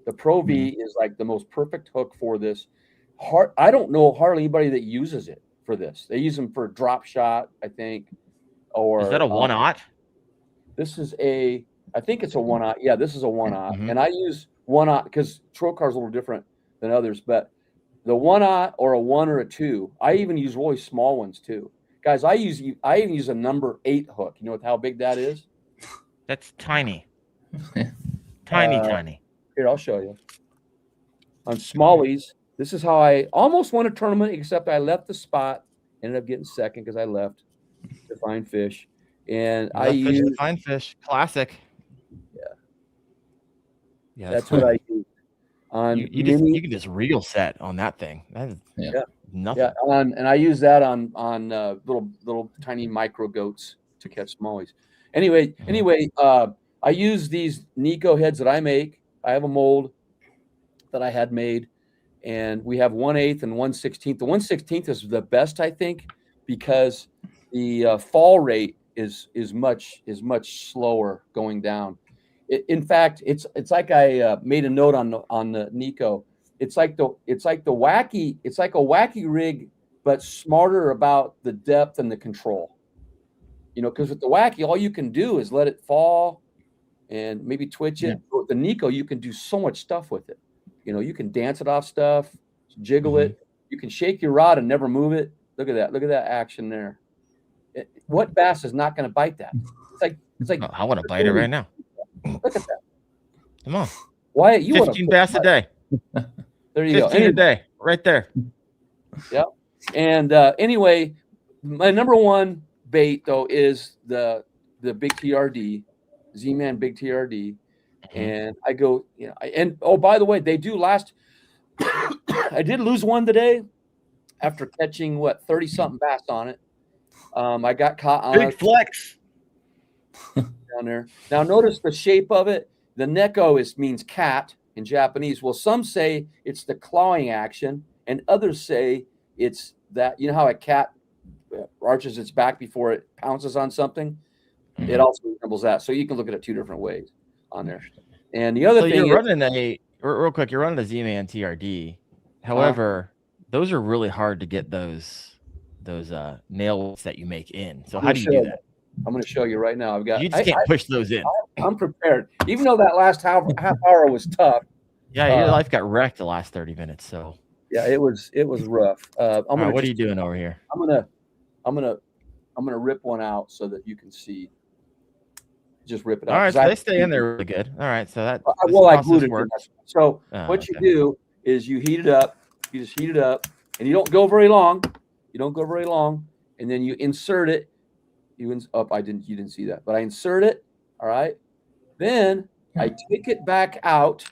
The Pro V is like the most perfect hook for this. I don't know hardly anybody that uses it for this. They use them for drop shot, I think. Or is that a 1/0? This is I think it's a 1/0. Yeah, this is a 1/0, and I use 1/0 because trocar is a little different than others, but the 1/0 or a 1 or a 2. I even use really small ones too, guys. I even use a number 8 hook. You know how big that is? That's tiny, tiny. Here, I'll show you. On smallies, this is how I almost won a tournament, except I left the spot. Ended up getting second because I left to find fish, and I use find fish. Classic. Yeah, that's what I use. On you can just reel set on that thing. That is nothing. Yeah, and I use that on little tiny micro goats to catch smallies. Anyway, I use these NEKO heads that I make. I have a mold that I had made, and we have 1/8 and 1/16. The 1/16 is the best, I think, because the fall rate is much slower going down. In fact, it's like I made a note on the NEKO. It's like a wacky rig, but smarter about the depth and the control. You know, because with the wacky, all you can do is let it fall and maybe twitch it. But with the NEKO, you can do so much stuff with it. You know, you can dance it off stuff, jiggle it. You can shake your rod and never move it. Look at that. Look at that action there. What bass is not going to bite that? It's like I want to bite it right now. Look at that. Come on. Wyatt, you 15 bass a day. There you go. 15 a day. Right there. Yeah. And anyway, my number one bait though is the big TRD, Z-Man big TRD. And I go, and by the way, they do last. I did lose one today after catching 30 something bass on it. I got caught on big flex down there. Now notice the shape of it. The NEKO means cat in Japanese. Well, some say it's the clawing action, and others say it's that. You know how a cat arches its back before it pounces on something? It also resembles that. So you can look at it 2 different ways on there. And the other thing you're running real quick, you're running a Z-Man TRD. However, those are really hard to get those nails that you make in. So how do you do that? I'm going to show you right now. You just can't push those in. I'm prepared. Even though that last half hour was tough. Yeah, your life got wrecked the last 30 minutes. So yeah, it was rough. What are you doing over here? I'm gonna rip one out so that you can see. Just rip it out. All right, so they stay in there really good. All right, so that I glued it. So what you do is you heat it up. You just heat it up, and you don't go very long. And then you insert it. You didn't see that, but I insert it. All right. Then I take it back out.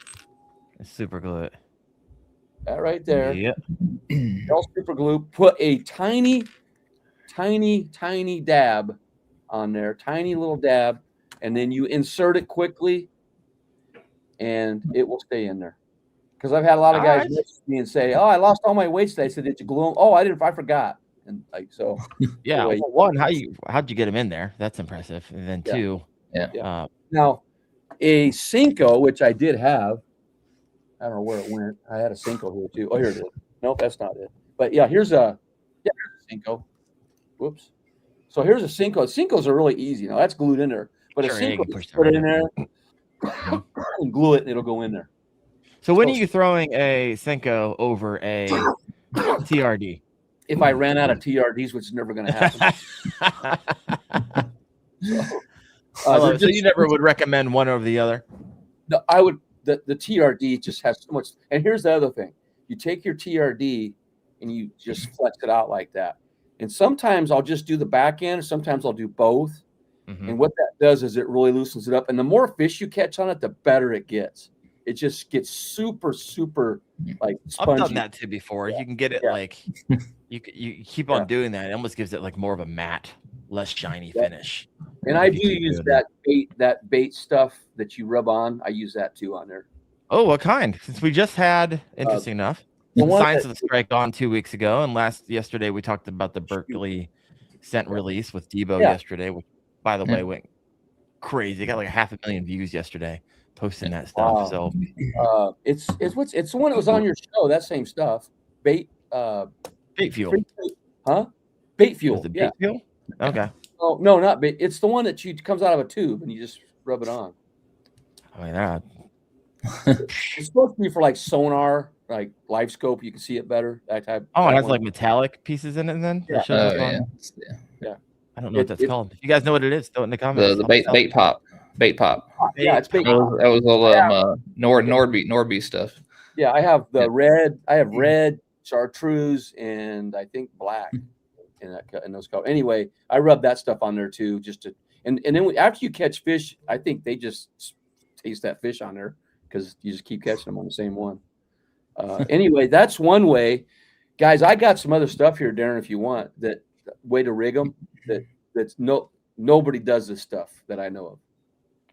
Super glue it. That right there. Yep. I'll super glue. Put a tiny dab on there. Tiny little dab. And then you insert it quickly, and it will stay in there. Because I've had a lot of guys message me and say, "Oh, I lost all my weights today." I said, "Did you glue them?" "Oh, I didn't. I forgot." And so, yeah. Anyway, one, how'd you get them in there? That's impressive. And then 2, now a Cinco, which I did have. I don't know where it went. I had a Cinco here too. Oh, here it is. Nope, that's not it. But yeah, here's a Cinco. Whoops. So here's a Cinco. Cincos are really easy. Now that's glued in there. But a Cinco, put it in there and glue it, and it'll go in there. So when are you throwing a Cinco over a TRD? If I ran out of TRDs, which is never going to happen. So you never would recommend one over the other? No, I would. The TRD just has so much. And here's the other thing. You take your TRD and you just flex it out like that. And sometimes I'll just do the back end. Sometimes I'll do both. Mm-hmm. And what that does is it really loosens it up. And the more fish you catch on it, the better it gets. It just gets super, super like spongy. I've done that too before. You can get it like you keep on doing that. It almost gives it like more of a matte, less shiny finish. And I do use that bait stuff that you rub on. I use that too on there. Oh, what kind? Since we just had, interesting enough, the Science of the Strike on 2 weeks ago, and yesterday we talked about the Berkeley scent release with Debo yesterday, which, by the way, went crazy. It got like 500,000 views yesterday posting that stuff. So it's the one that was on your show. That same stuff, bait fuel, huh? Bait fuel. Was it bait fuel? Okay. Oh no, not bait. It's the one that comes out of a tube and you just rub it on. I mean, it's supposed to be for like sonar, like live scope. You can see it better. That type. Oh, it has like metallic pieces in it. Then yeah. Yeah. I don't know what that's called. If you guys know what it is, throw it in the comments. The bait pop. Yeah, it's bait. That was all Nordby stuff. Yeah, I have the red. I have red, chartreuse, and I think black in those colors. Anyway, I rub that stuff on there too, just to and then after you catch fish, I think they just taste that fish on there because you just keep catching them on the same one. Anyway, that's one way, guys. I got some other stuff here, Darren, if you want that way to rig them. That's nobody does this stuff that I know of.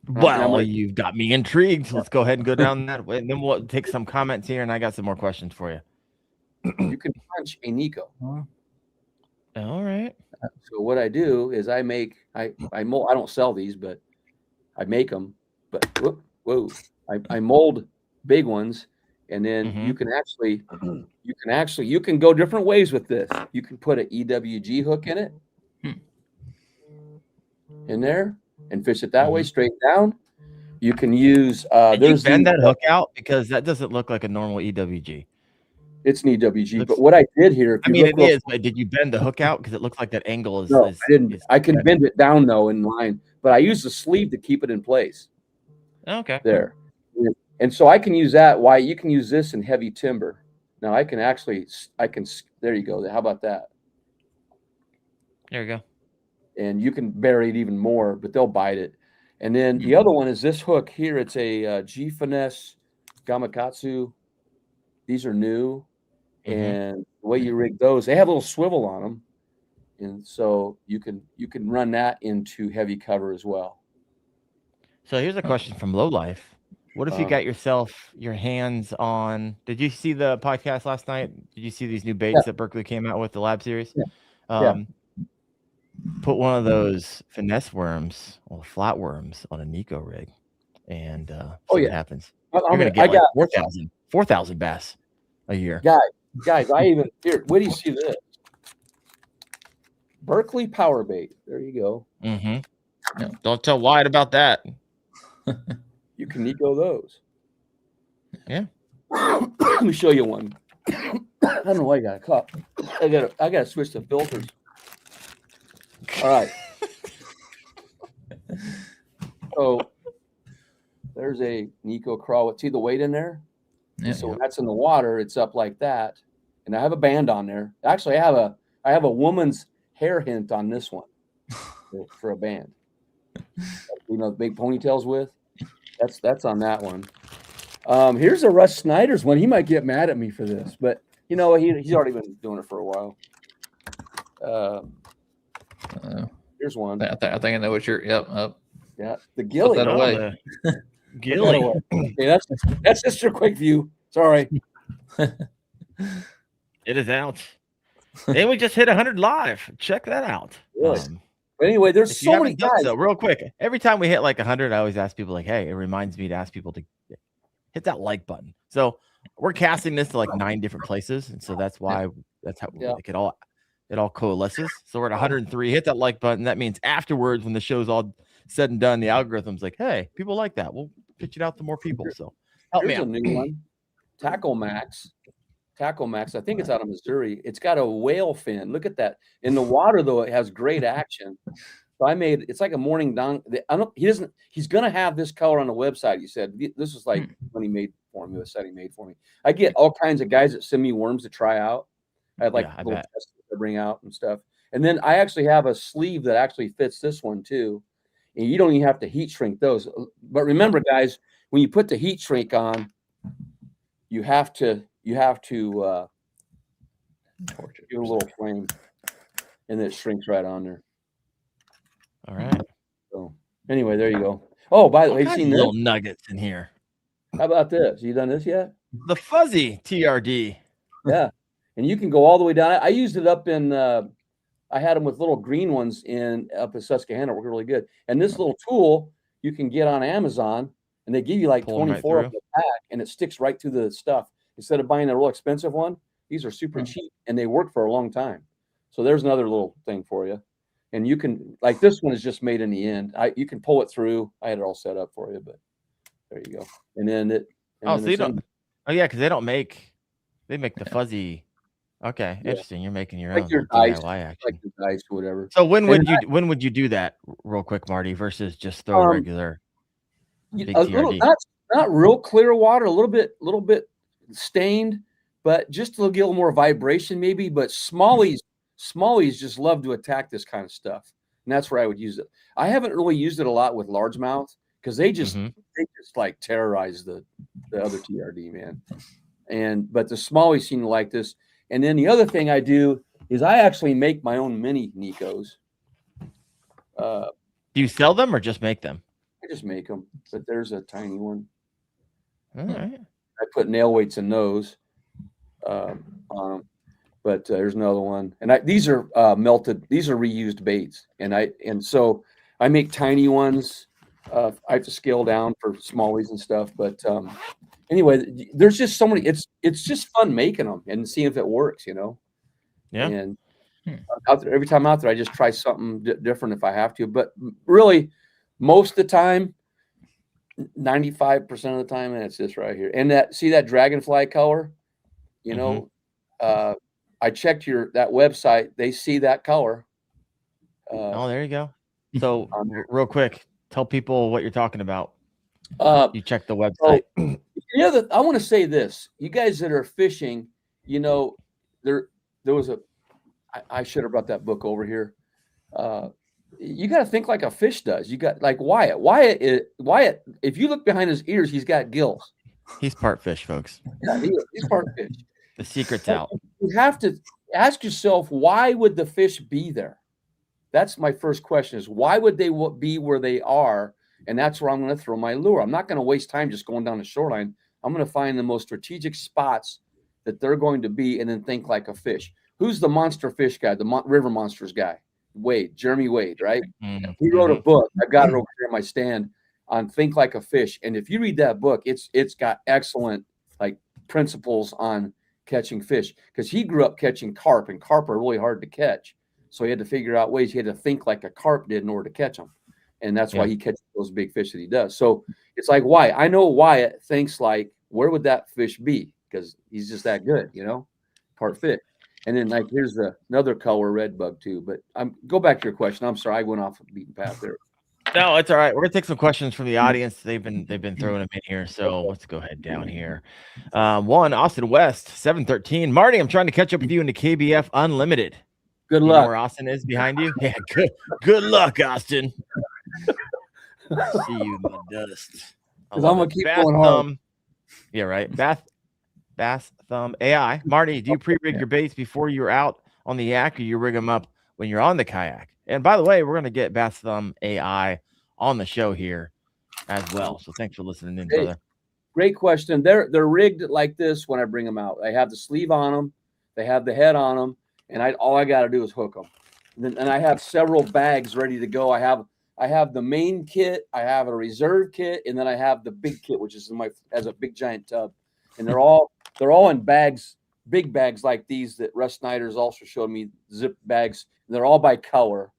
Well, you've got me intrigued. Let's go ahead and go down that way, and then we'll take some comments here, and I got some more questions for you. You can punch a NEKO. All right. So what I do is I mold. I don't sell these, but I make them. But I mold big ones, and then you can go different ways with this. You can put an EWG hook in it, in there, and fish it that way, straight down. You can use. Did you bend that hook out because that doesn't look like a normal EWG? It's an EWG, but what I did here, but did you bend the hook out because it looks like that angle is? No, I didn't. I can bend it down though in line, but I use the sleeve to keep it in place. Okay. There, and so I can use that. Why you can use this in heavy timber. Now I can. There you go. How about that? There you go. And you can bury it even more, but they'll bite it. And then the other one is this hook here. It's a G Finesse Gamakatsu. These are new. And the way you rig those, they have a little swivel on them. And so you can run that into heavy cover as well. So here's a question from Low Life. What if you got your hands on, did you see the podcast last night? Did you see these new baits that Berkeley came out with, the lab series? Put one of those finesse worms or flat worms on a NEKO rig and see what happens. You're going to get 4,000 bass a year. Guys, wait do you see this? Berkeley power bait. There you go. Yeah, don't tell Wyatt about that. You can NEKO those. Yeah. Let me show you one. I don't know why I got a cup. I gotta switch the filters. All right. So there's a NEKO crawl. See the weight in there? Yeah. So when that's in the water, it's up like that. And I have a band on there. Actually, I have a woman's hair hint on this one for a band. You know, the big ponytails with. That's on that one. Here's a Russ Snyder's one. He might get mad at me for this, but you know he's already been doing it for a while. Here's one. I think I know what you're. Yep. Yeah, the Gilly. Put that away. Gilly. Okay, that's just a quick view. Sorry. It is out. And we just hit 100 live. Check that out. Really? But anyway, there's so many guys. So real quick, every time we hit like 100, I always ask people like, "Hey," it reminds me to ask people to hit that like button. So we're casting this to like 9 different places, and so that's how like it all coalesces. So we're at 103. Hit that like button. That means afterwards, when the show's all said and done, the algorithm's like, "Hey, people like that. We'll pitch it out to more people." So help me out. A new one. Tackle Max. I think it's out of Missouri. It's got a whale fin. Look at that. In the water, though, it has great action. So it's like a morning dong. He's going to have this color on the website. He said, this is like when he made for me, the set he made for me. I get all kinds of guys that send me worms to try out. I have little tests to bring out and stuff. And then I actually have a sleeve that actually fits this one too. and you don't even have to heat shrink those. But remember, guys, when you put the heat shrink on, you have to give a little flame, and it shrinks right on there. All right. So anyway, there you go. Oh, by the way, have you seen little this? nuggets in here? How about this? You done this yet? The fuzzy TRD. Yeah, and you can go all the way down. I used it up in. I had them with little green ones up in Susquehanna. It worked really good. And this little tool you can get on Amazon, and they give you like 24 of the pack, and it sticks right through the stuff. Instead of buying a real expensive one, these are super cheap, and they work for a long time. So there's another little thing for you. And you can, like, this one is just made in the end. You can pull it through. I had it all set up for you, but there you go. And then it. Oh, so you don't. Oh yeah, because they make the fuzzy. Okay, interesting. You're making your own dice, DIY action. like your dice or whatever. So when would you do that real quick, Marty, versus just throw regular big TRD? Not real clear water, a little bit stained, but just to get a little more vibration maybe. But smallies just love to attack this kind of stuff, and that's where I would use it. I haven't really used it a lot with largemouth because they just like terrorize the other TRD, man. But the smallies seem to like this. And then the other thing I do is I actually make my own mini NEKOs. Do you sell them or just make them? I just make them, but there's a tiny one. All right. I put nail weights in those on them, but there's another one. And these are melted. These are reused baits, and so I make tiny ones. I have to scale down for smallies and stuff, but anyway, there's just so many. It's just fun making them and seeing if it works, Yeah. And every time out there, I just try something different if I have to. But really, most of the time, 95% of the time, and it's this right here. And that dragonfly color, I checked that website. They see that color. There you go. So real quick, tell people what you're talking about. You check the website. I want to say this. You guys that are fishing, there was I should have brought that book over here. You got to think like a fish does. You got like Wyatt. Wyatt, if you look behind his ears, he's got gills. He's part fish, folks. Yeah, he's part fish. The secret's out. You have to ask yourself, why would the fish be there? That's my first question, is why would they be where they are? And that's where I'm going to throw my lure. I'm not going to waste time just going down the shoreline. I'm going to find the most strategic spots that they're going to be and then think like a fish. Who's the monster fish guy, the river monsters guy? Jeremy Wade, right? Mm-hmm. He wrote a book. I've got it over here on my stand on Think Like a Fish. And if you read that book, it's got excellent principles on catching fish, because he grew up catching carp, and carp are really hard to catch. So he had to figure out ways. He had to think like a carp did in order to catch them. And that's why he catches those big fish that he does. So it's like Wyatt. I know Wyatt thinks like, where would that fish be? Because he's just that good, part fish. And then here's another color red bug too. But go back to your question. I'm sorry, I went off the beaten path there. No, it's all right. We're gonna take some questions from the audience. They've been throwing them in here. So let's go ahead down here. One, Austin West, 713. Marty, I'm trying to catch up with you in the KBF Unlimited. Good luck. Where Austin is behind you? Yeah, good luck, Austin. See you in the dust. I'm gonna keep going hard. Yeah, right. Bass Thumb AI. Marty, do you pre-rig your baits before you're out on the yak, or you rig them up when you're on the kayak? And by the way, we're gonna get Bass Thumb AI on the show here as well. So thanks for listening in, brother. Great question. They're rigged like this when I bring them out. I have the sleeve on them, they have the head on them, and all I got to do is hook them. And I have several bags ready to go. I have the main kit, I have a reserve kit, and then I have the big kit, which is has a big giant tub. And they're all in bags, big bags like these that Russ Snyder's also showed me, zip bags. They're all by color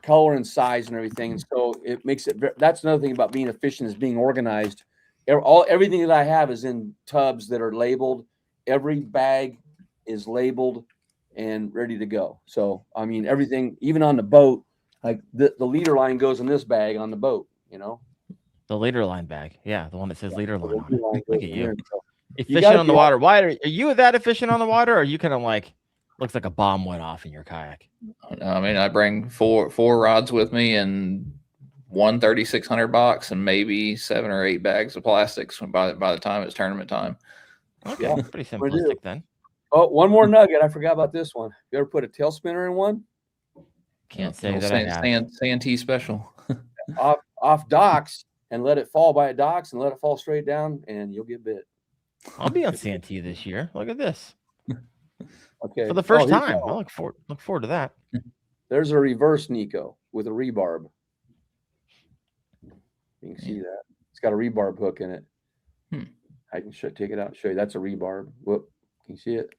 and size and everything. And so it makes it. That's another thing about being efficient, is being organized. Everything that I have is in tubs that are labeled. Every bag is labeled and ready to go. So I mean, everything, even on the boat, like the leader line goes in this bag on the boat. The leader line bag, yeah, the one that says leader line on it. Look at you. So efficient on the water. Why are you that efficient on the water? Or are you kind of looks like a bomb went off in your kayak? I mean, I bring four rods with me and one 3,600 box and maybe 7 or 8 bags of plastics by the time it's tournament time. Okay, yeah, pretty simplistic then. Oh, one more nugget. I forgot about this one. You ever put a tail spinner in one? Can't say that I have. Sand T special. off docks and let it fall by docks and let it fall straight down, and you'll get bit. I'll be on Santee this year. Look at this. Okay. For the first time. I look forward to that. There's a reverse NEKO with a rebarb. You can see that. It's got a rebarb hook in it. I can take it out and show you. That's a rebarb. Whoop. Can you see it?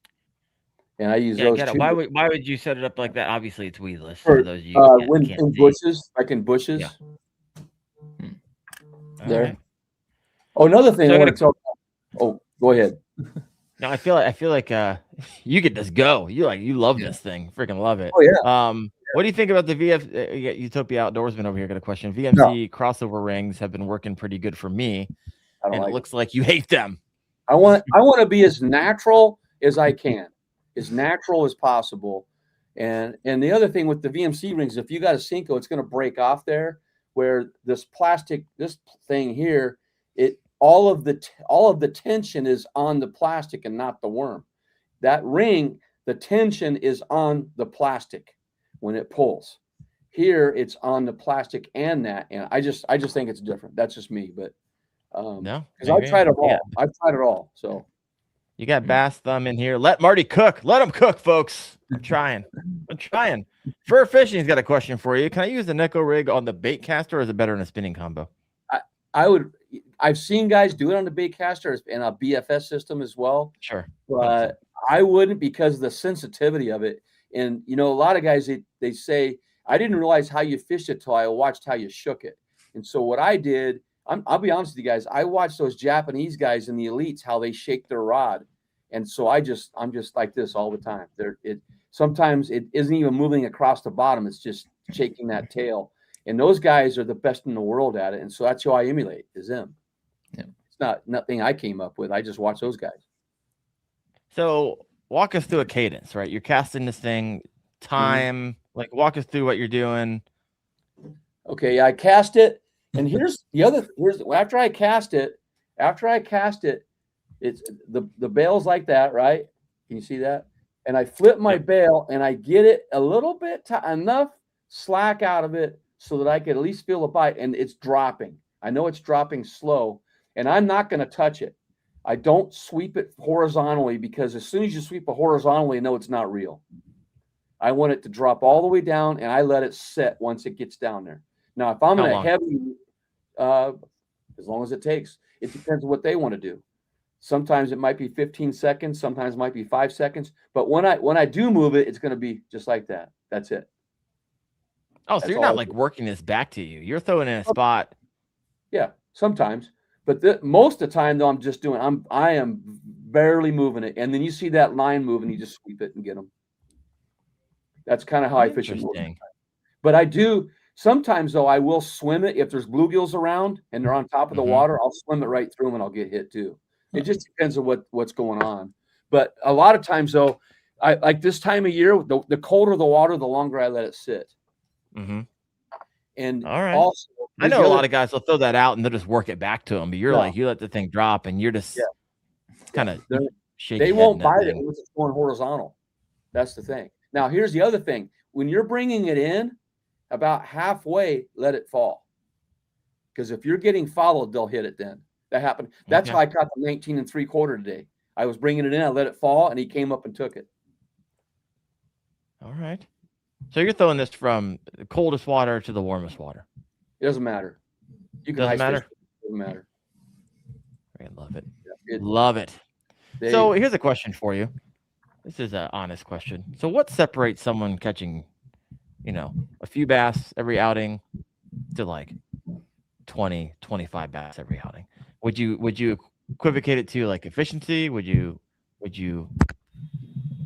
And I use those. Why would you set it up like that? Obviously, it's weedless. For those you can't in bushes, like in bushes. Yeah. There. Right. Oh, another thing I want to talk about. Oh, go ahead. No, I feel like you get this go. You love this thing. Freaking love it. Oh yeah. What do you think about the Utopia Outdoorsman over here? Got a question. VMC crossover rings have been working pretty good for me, and it looks like you hate them. I want to be as natural as I can, as natural as possible. And the other thing with the VMC rings, if you got a Cinco, it's going to break off there. Where this thing here, all of the tension is on the plastic and not the worm. That ring, the tension is on the plastic when it pulls. Here, it's on the plastic and that. And I just think it's different. That's just me, but no, because I've tried it all. Yeah. I've tried it all. So you got Bass Thumb in here. Let Marty cook. Let him cook, folks. I'm trying. Fur Fishing's got a question for you. Can I use the NEKO rig on the bait caster, or is it better in a spinning combo? I've seen guys do it on the bait caster and a BFS system as well. Sure. But I wouldn't, because of the sensitivity of it. And, a lot of guys, they say, I didn't realize how you fished it till I watched how you shook it. And so what I did, I'll be honest with you guys, I watched those Japanese guys in the elites, how they shake their rod. And so I'm just like this all the time. Sometimes it isn't even moving across the bottom. It's just shaking that tail. And those guys are the best in the world at it. And so that's who I emulate, is them. Yeah. It's nothing I came up with. I just watch those guys. So walk us through a cadence, right? You're casting this thing, time, like walk us through what you're doing. Okay, I cast it. And here's after I cast it, it's the bail's like that, right? Can you see that? And I flip my bail and I get it a little bit, enough slack out of it so that I could at least feel a bite, and it's dropping. I know it's dropping slow, and I'm not going to touch it. I don't sweep it horizontally, because as soon as you sweep it horizontally, you know it's not real. I want it to drop all the way down, and I let it set once it gets down there. Now, if I'm in a heavy, as long as it takes, it depends on what they want to do. Sometimes it might be 15 seconds. Sometimes it might be 5 seconds. But when I do move it, it's going to be just like that. That's it. Oh, so you're not like working this back to you. You're throwing in a spot. Yeah, sometimes. But most of the time, though, I am barely moving it. And then you see that line move, and you just sweep it and get them. That's kind of how I fish it. But I do sometimes, though, I will swim it if there's bluegills around and they're on top of the water. I'll swim it right through them, and I'll get hit too. It just depends on what's going on. But a lot of times, though, I like this time of year, the colder the water, the longer I let it sit. Mm-hmm. And all right. Also, I know a lot of guys will throw that out and they'll just work it back to them. But you're like, you let the thing drop and you're just kind of shaking. They won't bite it unless it's going horizontal. That's the thing. Now, here's the other thing. When you're bringing it in, about halfway, let it fall. Because if you're getting followed, they'll hit it then. That happened. That's how I caught the 19 3/4 today. I was bringing it in, I let it fall, and he came up and took it. All right. So you're throwing this from the coldest water to the warmest water. It doesn't matter. You can doesn't matter. It doesn't matter. I love it. Love it. So here's a question for you. This is an honest question. So what separates someone catching, a few bass every outing to like 20, 25 bass every outing? Would you equivocate it to like efficiency? Would you?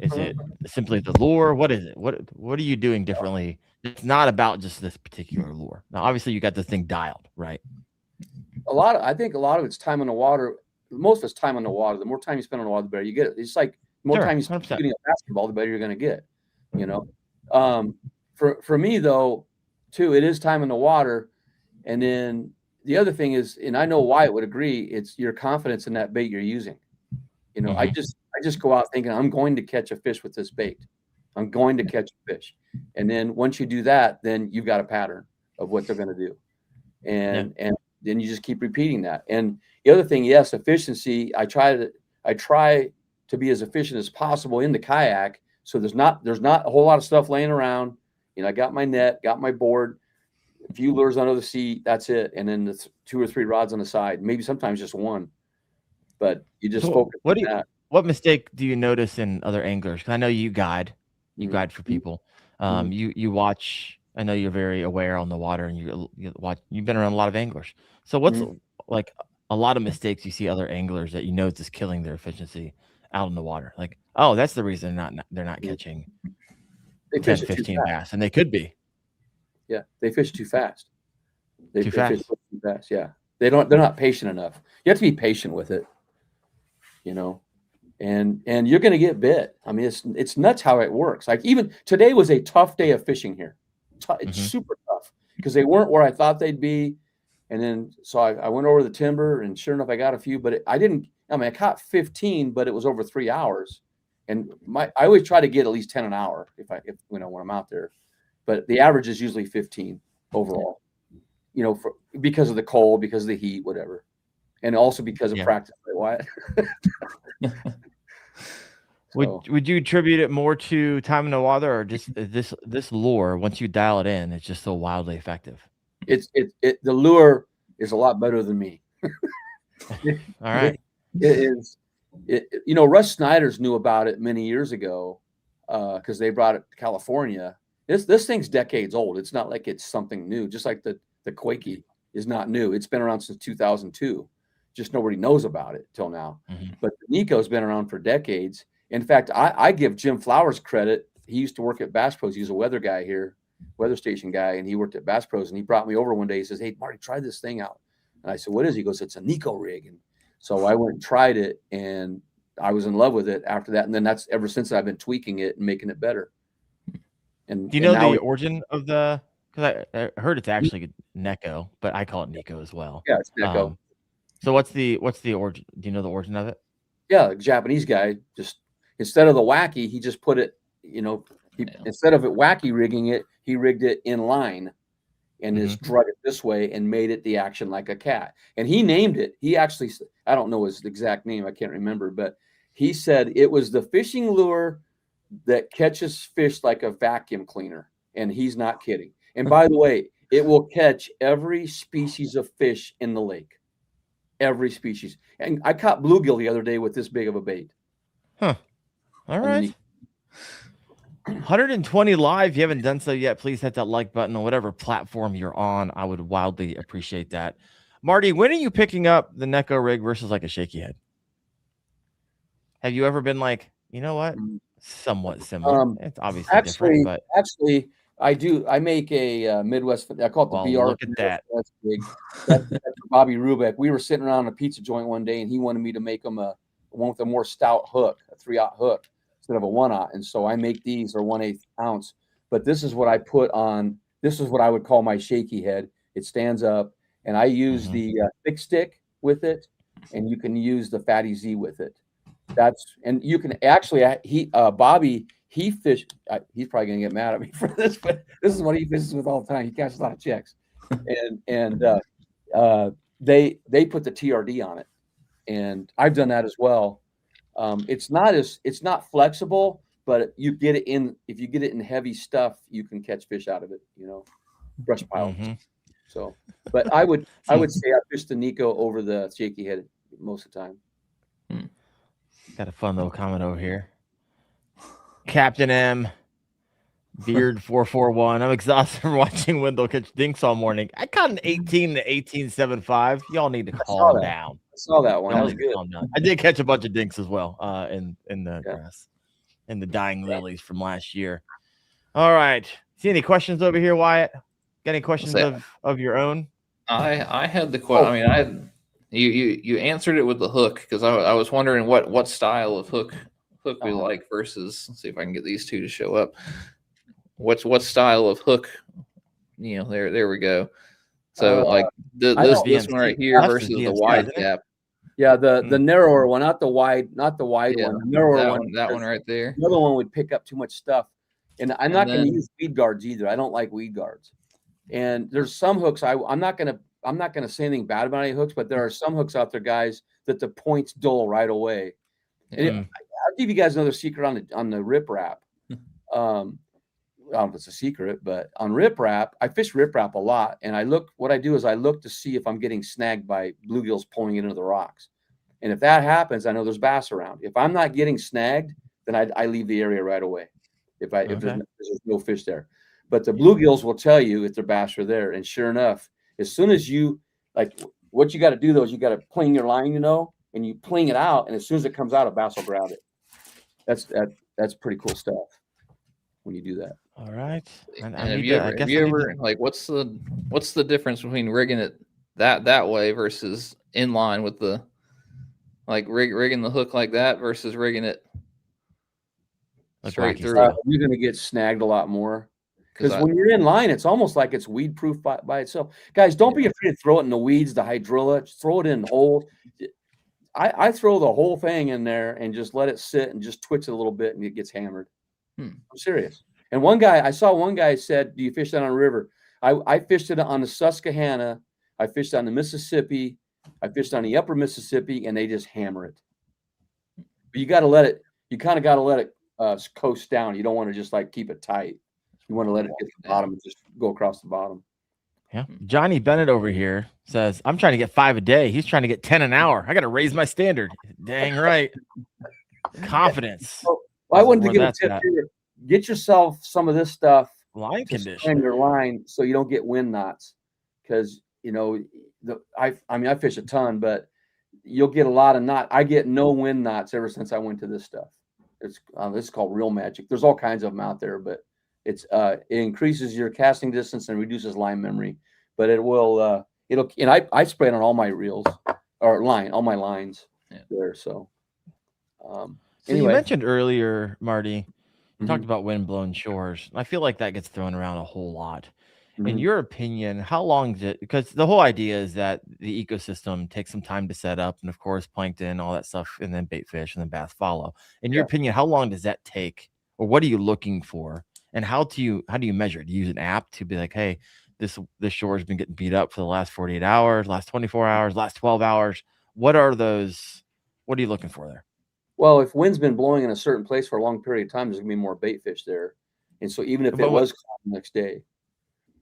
Is it simply the lure? What is it? What are you doing differently? It's not about just this particular lure. Now, obviously, you got this thing dialed, right? I think a lot of it's time on the water. Most of it's time on the water. The more time you spend on the water, the better you get it. It's like the more time you spend shooting a basketball, the better you're going to get. For me though, too, it is time in the water. And then the other thing is, and I know Wyatt would agree, it's your confidence in that bait you're using. You know, I just go out thinking I'm going to catch a fish with this bait. I'm going to catch a fish. And then once you do that, then you've got a pattern of what they're going to do. And then you just keep repeating that. And the other thing, yes, efficiency. I try to be as efficient as possible in the kayak. So there's not a whole lot of stuff laying around. You know, I got my net, got my board, a few lures under the seat. That's it. And then the 2 or 3 rods on the side, maybe sometimes just one. But you just focus on that. What mistake do you notice in other anglers? Because I know you guide for people. You watch. I know you're very aware on the water, and you watch. You've been around a lot of anglers. So what's like a lot of mistakes you see other anglers that you know is just killing their efficiency out in the water? Like, oh, that's the reason they're not catching 10, 15 bass, and they could be. Yeah, they fish too fast. They Too fish too fast. Yeah, they're not patient enough. You have to be patient with it. You know, and you're going to get bit. I mean, it's nuts how it works. Like even today was a tough day of fishing here. It's super tough because they weren't where I thought they'd be. And then, so I went over the timber, and sure enough, I got a few, but I caught 15, but it was over 3 hours. And I always try to get at least 10 an hour when I'm out there, but the average is usually 15 overall, you know, because of the cold, because of the heat, whatever. And also because of practice, right, Wyatt? Would you attribute it more to time in the water, or just this lure? Once you dial it in, it's just so wildly effective. The lure is a lot better than me. All right, it is. You know, Russ Snyder's knew about it many years ago because they brought it to California. This thing's decades old. It's not like it's something new. Just like the Quakey is not new. It's been around since 2002. Just nobody knows about it till now. But the NEKO's been around for decades. In fact, I give Jim Flowers credit. He used to work at Bass Pros. He was a weather guy here, weather station guy, and he worked at Bass Pros. And he brought me over one day. He says, "Hey, Marty, try this thing out." And I said, "What is it?" He goes, "It's a NEKO rig." And so I went and tried it, and I was in love with it after that. And then that's ever since I've been tweaking it and making it better. And do you know the origin of the? Because I heard it's actually NEKO, but I call it NEKO as well. Yeah, it's NEKO. So what's the origin? Do you know the origin of it? Yeah, the Japanese guy just instead of the wacky, he just put it. You know, instead of it wacky rigging it, he rigged it in line, and just drug it this way and made it the action like a cat. And he named it. He actually, I don't know his exact name. I can't remember, but he said it was the fishing lure that catches fish like a vacuum cleaner. And he's not kidding. And by the way, it will catch every species of fish in the lake. Every species. And I caught bluegill the other day with this big of a bait. Huh. All right. 120 live. If you haven't done so yet, please hit that like button on whatever platform you're on. I would wildly appreciate that. Marty, when are you picking up the NEKO rig versus like a shaky head? Have you ever been like, you know what? Somewhat similar. It's obviously different, but actually I do. I make a Midwest. I call it the BR. Look at that. That's Bobby Rubeck. We were sitting around a pizza joint one day, and he wanted me to make him one with a more stout hook, a 3/0 hook instead of a 1/0. And so I make these are 1/8 ounce. But this is what I put on. This is what I would call my shaky head. It stands up, and I use the thick stick with it, and you can use the Fatty Z with it. And you can actually Bobby. He fished. He's probably gonna get mad at me for this, but this is what he fishes with all the time. He catches a lot of chicks, and they put the TRD on it, and I've done that as well. It's not flexible, but you get it in. If you get it in heavy stuff, you can catch fish out of it. You know, brush pile. So, but I would say I fish the NEKO over the shaky head most of the time. Got a fun little comment over here. Captain M, Beard 441. I'm exhausted from watching Wendell catch dinks all morning. I caught an 18 to 18.75. Y'all need to calm down. I saw that one. That was good. I did catch a bunch of dinks as well in the grass, in the dying lilies from last year. All right. See any questions over here, Wyatt? Got any questions of your own? I had the question. I mean, you answered it with the hook, because I was wondering what style of hook we like versus. Let's see if I can get these two to show up. What style of hook? You know, there we go. So like this one right here versus the wide gap. Yeah, the narrower one, not the wide one. The narrower one. That one right there. The other one would pick up too much stuff. And I'm not going to use weed guards either. I don't like weed guards. And there's some hooks. I'm not going to say anything bad about any hooks, but there are some hooks out there, guys, that the points dull right away. And I'll give you guys another secret on the rip wrap. I don't know if it's a secret, but on rip wrap, I fish rip wrap a lot. And what I do is I look to see if I'm getting snagged by bluegills pulling into the rocks. And if that happens, I know there's bass around. If I'm not getting snagged, then I leave the area right away. If there's no fish there. But the bluegills will tell you if their bass are there. And sure enough, as soon as you what you got to do though is you got to pling your line, and you pling it out, and as soon as it comes out, a bass will grab it. That's pretty cool stuff when you do that. All right. And have you ever like what's the difference between rigging it that way versus in line with the rigging the hook like that versus rigging it straight through? You're going to get snagged a lot more because when you're in line, it's almost like it's weed proof by itself. Guys, don't be afraid to throw it in the weeds, the hydrilla, throw it in holes. I throw the whole thing in there and just let it sit and just twitch it a little bit and it gets hammered. I'm serious. And I saw one guy said, do you fish that on a river? I fished it on the Susquehanna. I fished on the Mississippi. I fished on the upper Mississippi, and they just hammer it. But you kind of got to let it coast down. You don't want to just keep it tight. You want to let it get to the bottom and just go across the bottom. Yeah. Johnny Bennett over here says, I'm trying to get 5 a day. He's trying to get 10 an hour. I got to raise my standard. Dang right. Confidence. Well, I wanted to give a tip here. Get yourself some of this stuff. Line condition. In your line so you don't get wind knots. Because, I fish a ton, but you'll get a lot of knot. I get no wind knots ever since I went to this stuff. This is called Real Magic. There's all kinds of them out there, but it increases your casting distance and reduces line memory. But it will and I spray it on all my reels or all my lines there. So anyway. You mentioned earlier, Marty, you talked about wind-blown shores. I feel like that gets thrown around a whole lot. In your opinion, how long does it, because the whole idea is that the ecosystem takes some time to set up, and of course plankton, all that stuff, and then bait fish and then bass follow. In your opinion, how long does that take, or what are you looking for, and how do you measure it? Do you use an app to be like, hey, this shore has been getting beat up for the last 48 hours, last 24 hours, last 12 hours? What are you looking for there? Well, if wind's been blowing in a certain place for a long period of time, there's gonna be more bait fish there, and so even if it was caught the next day.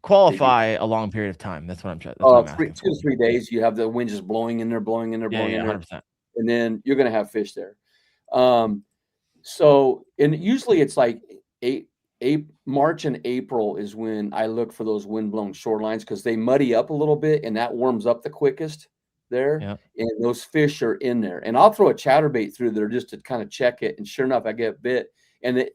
Qualify a long period of time. That's what I'm trying. 2 to 3 days. You have the wind just blowing in there, 100%. And then you're going to have fish there. So, and usually it's like March and April is when I look for those wind-blown shorelines because they muddy up a little bit and that warms up the quickest there. Yep. And those fish are in there. And I'll throw a chatterbait through there just to kind of check it. And sure enough, I get bit. And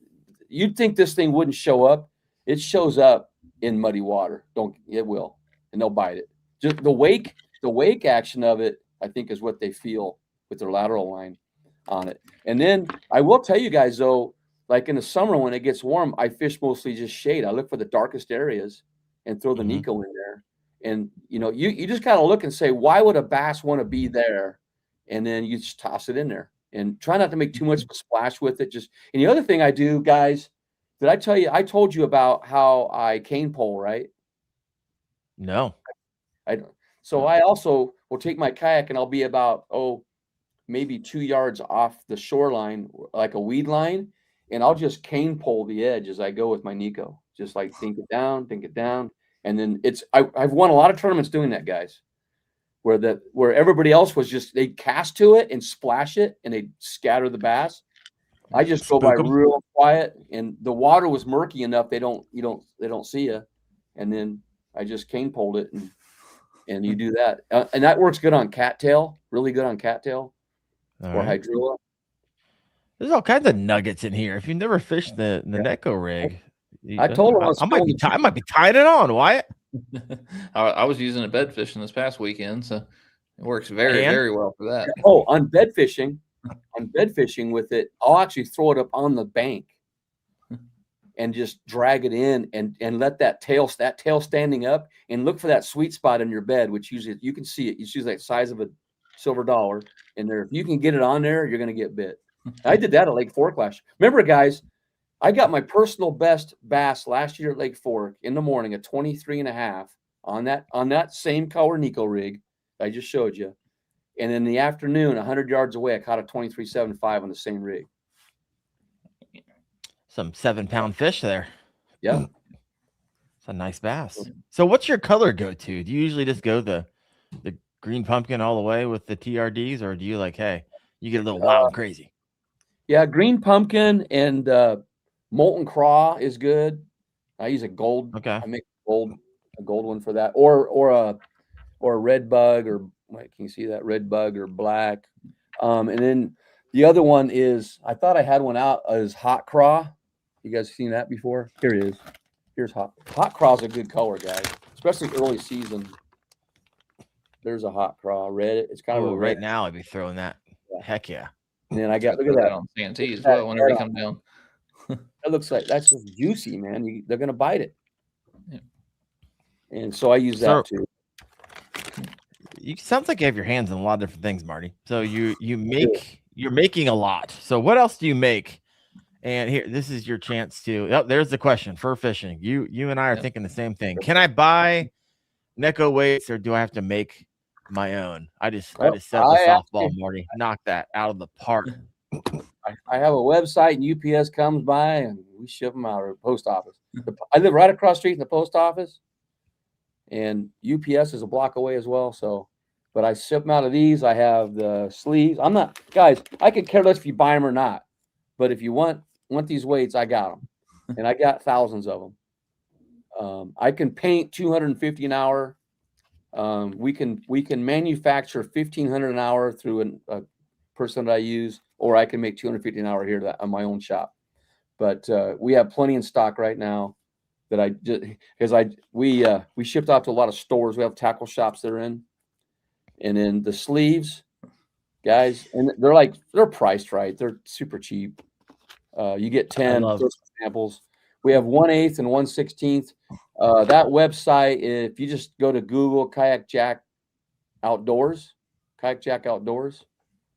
you'd think this thing wouldn't show up. It shows up in muddy water. It will, and they'll bite it. Just the wake action of it, I think, is what they feel with their lateral line on it. And then I will tell you guys though, like in the summer when it gets warm, I fish mostly just shade. I look for the darkest areas and throw the NEKO in there. And you just gotta look and say, why would a bass want to be there? And then you just toss it in there and try not to make too much of a splash with it. And the other thing I do, guys. Did I tell you? I told you about how I cane pole, right? No. I don't. So I also will take my kayak and I'll be about maybe 2 yards off the shoreline, like a weed line, and I'll just cane pole the edge as I go with my NEKO. Just dink it down, and then I've won a lot of tournaments doing that, guys. Where everybody else was just they cast to it and splash it and they scatter the bass. I just go by real quiet, and the water was murky enough they don't see you, and then I just cane poled it, and you do that, and that works good on cattail, really good on cattail or hydrilla. There's all kinds of nuggets in here. If you've never fished the NEKO rig, I told him I might be tying it on, Wyatt. I was using a bed fishing this past weekend, so it works very well for that. Oh, on bed fishing with it, I'll actually throw it up on the bank and just drag it in and let that tail standing up, and look for that sweet spot in your bed, which usually you can see it. It's usually the size of a silver dollar in there. If you can get it on there, you're going to get bit. I did that at Lake Fork last year. Remember, guys, I got my personal best bass last year at Lake Fork in the morning at 23.5 on that same color NEKO rig I just showed you. And in the afternoon, 100 yards away, I caught a 23.75 on the same rig. Some 7-pound fish there. Yeah. It's a nice bass. So what's your color go to? Do you usually just go the green pumpkin all the way with the TRDs, or do you you get a little wild and crazy? Yeah, green pumpkin and molten craw is good. I use a gold. Okay. I make a gold one for that, or a red bug, or can you see that red bug or black? And then the other one is, I thought I had one out, is hot craw. You guys seen that before? Here it is. Here's hot craw is a good color, guys, especially early season. There's a hot craw red. It's kind of a red. Right now I'd be throwing that. Yeah. Heck yeah. And then I got, look at that on Santee as well whenever they come down. That looks like that's just juicy, man. They're gonna bite it. Yeah. And so I use that too. You sounds like you have your hands in a lot of different things, Marty. So you're making a lot. So what else do you make? And here, this is your chance to. Oh, there's the question for fishing. You and I are thinking the same thing. Can I buy NEKO weights, or do I have to make my own? I just set the softball, Marty. Knock that out of the park. I have a website, and UPS comes by and we ship them out, or post office. I live right across the street from the post office, and UPS is a block away as well. So, but I ship them out of these. I have the sleeves. I'm not, guys, I could care less if you buy them or not. But if you want these weights, I got them, and I got thousands of them. I can paint 250 an hour. We can manufacture 1,500 an hour through a person that I use, or I can make 250 an hour here on my own shop. But we have plenty in stock right now that I just, because we shipped out to a lot of stores. We have tackle shops they're in, and then the sleeves, guys, and they're priced right. They're super cheap. You get 10 samples. We have 1/8 and 1/16. That website, if you just go to Google Kayak Jack Outdoors, Kayak Jack Outdoors,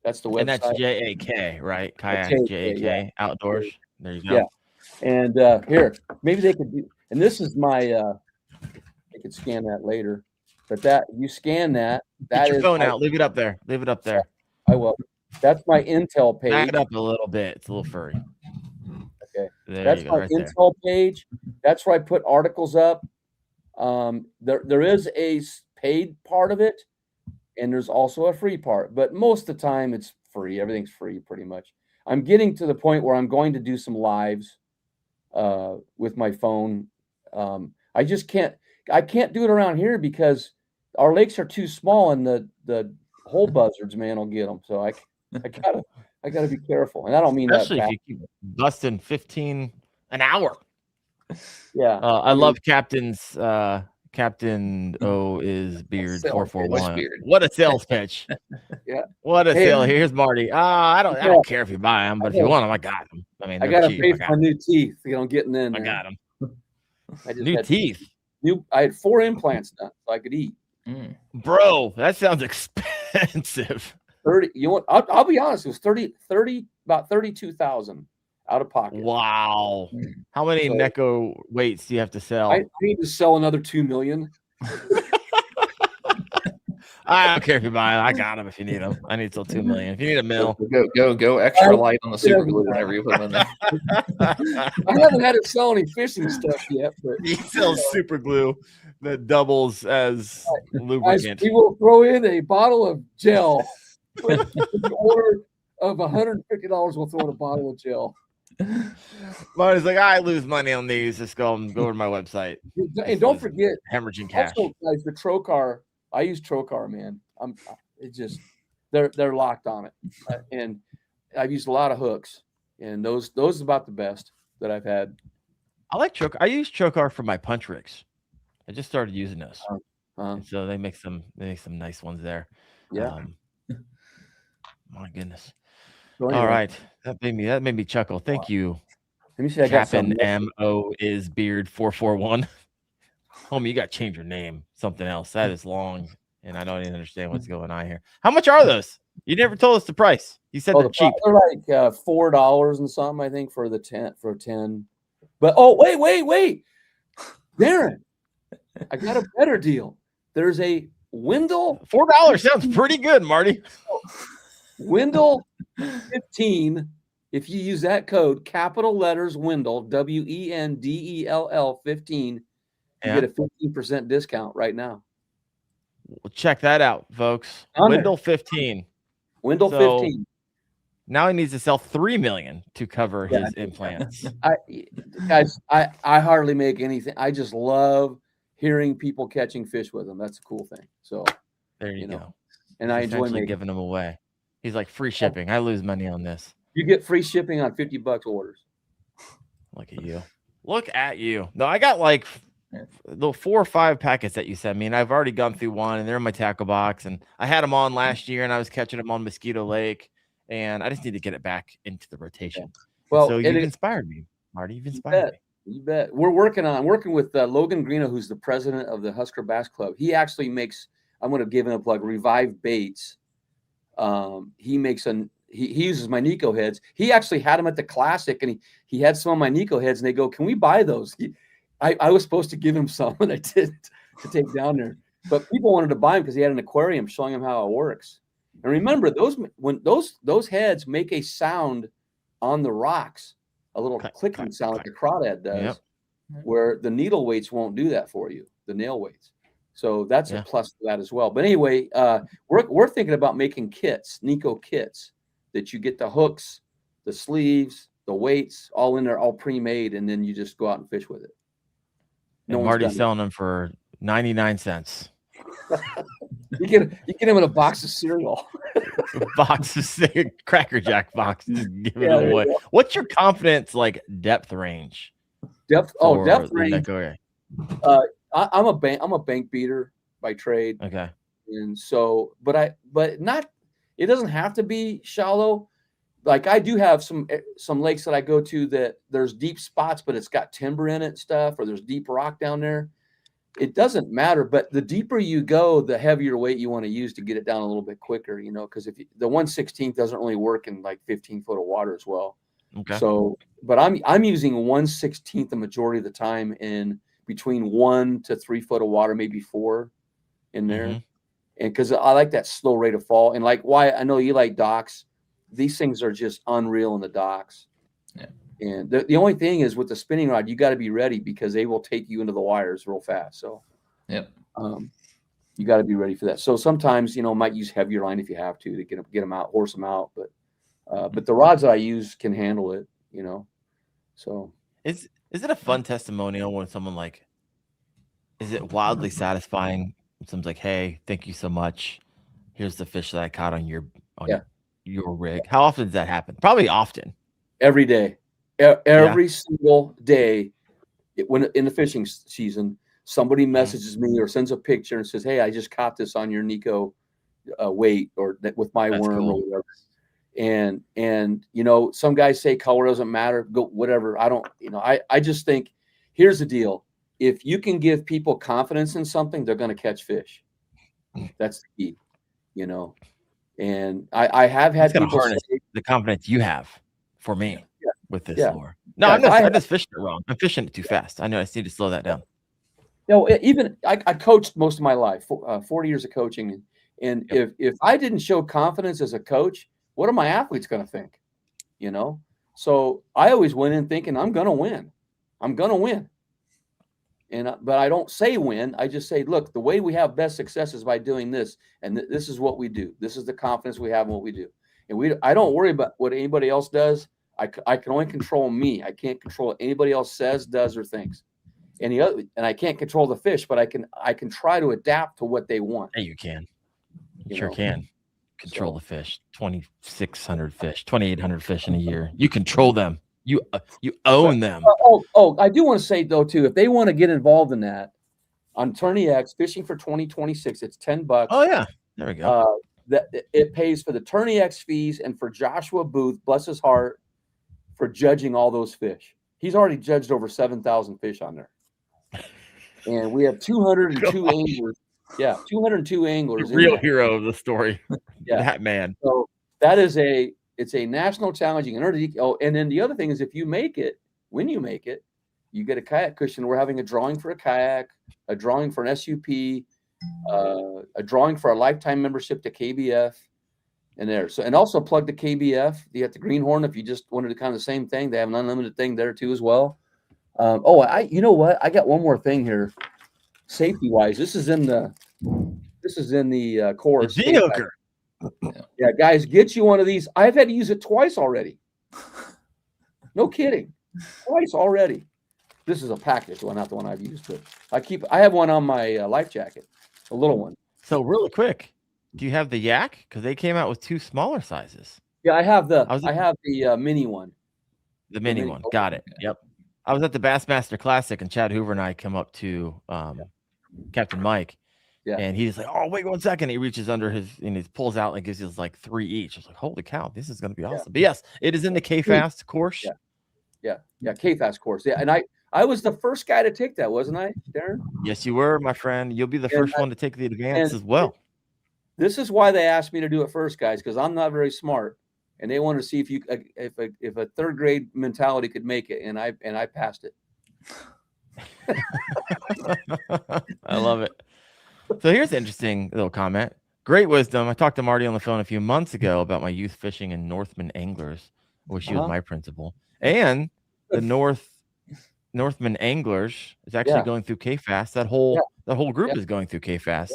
that's the website. And that's JAK, right? Kayak JAK yeah. Outdoors. There you go. Yeah. And here, maybe they could do, and this is my, they could scan that later, but that you scan that. Get your phone out. Leave it up there. Leave it up there. I will. That's my Intel page. Back it up a little bit. It's a little furry. Okay. There That's my Intel page. That's where I put articles up. There is a paid part of it, and there's also a free part, but most of the time it's free. Everything's free pretty much. I'm getting to the point where I'm going to do some lives with my phone. I just can't do it around here because our lakes are too small, and the whole buzzards, man, will get them. So I gotta be careful, and I don't mean especially that if you keep busting 15 an hour. Yeah, I love Captain O is Beard 441. What a sales pitch! Yeah, what a sale. Here's Marty. I don't care if you buy them, but if you want them, I got them. I mean, I gotta pay for my new teeth. Getting in. I got them. New teeth. I had 4 implants done, so I could eat. Bro, that sounds expensive. 30. You want? I'll be honest. It was 30, about 32,000 out of pocket. Wow. How many NEKO weights do you have to sell? I need to sell another 2 million. I don't care if you buy them. I got them if you need them. I need till 2 million. If you need a mill, go extra light on the super glue whenever you put them in there. I haven't had to sell any fishing stuff yet, but he sells super glue that doubles as lubricant. We will throw in a bottle of gel. With the order of $150, we'll throw in a bottle of gel. Marty's like, I lose money on these. Just go to my website. And don't forget, hemorrhaging cash. Also, guys, the Trocar. I use Trocar, man. They're locked on it, and I've used a lot of hooks, and those are about the best that I've had. I like Trocar. I use Trocar for my punch rigs. I just started using those, so they make some nice ones there. Yeah. My goodness. So anyway. All right. That made me chuckle. Thank you Let me see. I got some. M-O is beard 441. Homie, you got to change your name. Something else. That is long, and I don't even understand what's going on here. How much are those? You never told us the price. You said they're cheap. They're like $4 and something, I think, for 10. But wait, Darren, I got a better deal. There's a Wendell. $4 sounds pretty good, Marty. Wendell 15. If you use that code, capital letters Wendell, WENDELL 15, you get a 15% discount right now. Well, check that out, folks. Wendell 15. Wendell 15. Now he needs to sell $3 million to cover his implants. I hardly make anything. I just love hearing people catching fish with them. That's a cool thing. So there you go. And I enjoy giving them away. He's like, free shipping. I lose money on this. You get free shipping on $50 orders. Look at you. Look at you. No, I got like the 4 or 5 packets that you sent me, and I've already gone through one, and they're in my tackle box, and I had them on last year, and I was catching them on Mosquito Lake, and I just need to get it back into the rotation. Well, so you've inspired me, Marty. You've inspired me. You bet. We're working with Logan Greeno, who's the president of the Husker Bass Club. He actually makes, I'm going to give him a plug, Revive Baits. He makes he uses my NEKO heads. He actually had them at the Classic, and he had some of my NEKO heads, and they go, can we buy those? I was supposed to give him some, and I didn't, to take down there. But people wanted to buy him because he had an aquarium showing him how it works. And remember, those heads make a sound on the rocks, a little clicking sound like a crawdad does, where the needle weights won't do that for you, the nail weights. So that's a plus for that as well. But anyway, we're thinking about making kits, NEKO kits, that you get the hooks, the sleeves, the weights, all in there, all pre-made, and then you just go out and fish with it. And Marty's selling them for 99 cents. You get him in a box of cereal. Cracker Jack box. Just give it away. What's your confidence depth range? Depth range. I'm a bank beater by trade. Okay. And so, it doesn't have to be shallow. Like I do have some lakes that I go to that there's deep spots, but it's got timber in it and stuff, or there's deep rock down there. It doesn't matter, but the deeper you go, the heavier weight you want to use to get it down a little bit quicker, because the 1/16 doesn't really work in 15 foot of water as well. Okay. So, but I'm using 1/16 the majority of the time in between 1 to 3 foot of water, maybe 4 in there. Mm-hmm. And because I like that slow rate of fall, and why I know you like docks. These things are just unreal in the docks. Yeah. And the only thing is with the spinning rod, you got to be ready because they will take you into the wires real fast. So, you got to be ready for that. So sometimes, might use heavier line if you have to get them out, horse them out. But the rods that I use can handle it, So is it a fun testimonial when someone is it wildly satisfying? Someone's like, hey, thank you so much. Here's the fish that I caught on your rig. How often does that happen? Probably often. Every day. Every single day when in the fishing season, somebody messages me or sends a picture and says, hey, I just caught this on your NEKO weight or with my worm or whatever. And some guys say color doesn't matter, go whatever. I don't, I just think here's the deal. If you can give people confidence in something, they're going to catch fish. That's the key, And I have had people harness the confidence you have for me with this lure. No, I'm just fishing it wrong. I'm fishing it too fast. I know I just need to slow that down. Even I coached most of my life, 40 years of coaching. And if I didn't show confidence as a coach, what are my athletes going to think? So I always went in thinking I'm going to win. I'm going to win. But I don't say win. I just say, look, the way we have best success is by doing this. And this is what we do. This is the confidence we have in what we do. And I don't worry about what anybody else does. I can only control me. I can't control what anybody else says, does, or thinks. And I can't control the fish, but I can try to adapt to what they want. Hey, you can. You sure can. Control the fish. 2,600 fish, 2,800 fish in a year. You control them. You own them. I do want to say though too, if they want to get involved in that, on Tourney X Fishing for 2026, it's $10. Oh yeah, there we go. That it pays for the Tourney X fees and for Joshua Booth, bless his heart, for judging all those fish. He's already judged over 7,000 fish on there. And we have 202 anglers. Yeah, 202 anglers. The real hero of the story. Yeah. That man. So that is it's a national challenge. You can earn it. Oh, and then the other thing is if you make it, when you make it, you get a kayak cushion. We're having a drawing for a kayak, a drawing for an SUP, a drawing for a lifetime membership to KBF. And there. So, and also plug the KBF. You got the Greenhorn if you just wanted to kind of the same thing. They have an unlimited thing there too as well. You know what? I got one more thing here. Safety wise, this is in the course. Hooker. Yeah, guys, get you one of these. I've had to use it twice already. No kidding, twice already. This is a package one, not the one I've used, but I have one on my life jacket, a little one. So really quick, do you have the Yak? Because they came out with 2 smaller sizes. Yeah, I have the mini one. The mini one. Got it. Yep. I was at the Bassmaster Classic, and Chad Hoover and I come up to Captain Mike, and he's like, "Oh, wait 1 second." He reaches under his and he pulls out and gives us like 3 each. I was like, "Holy cow, this is going to be awesome!" But yes, it is in the K-Fast course. Yeah, K-Fast course. Yeah, and I was the first guy to take that, wasn't I, Darren? Yes, you were, my friend. You'll be the first one to take the advance as well. This is why they asked me to do it first, guys, because I'm not very smart, and they wanted to see if a third grade mentality could make it, and I passed it. I love it. So here's an interesting little comment. Great wisdom. I talked to Marty on the phone a few months ago about my youth fishing in Northman Anglers. I wish he was my principal. And the Northman Anglers is actually going through K-Fast. That whole group is going through K-Fast.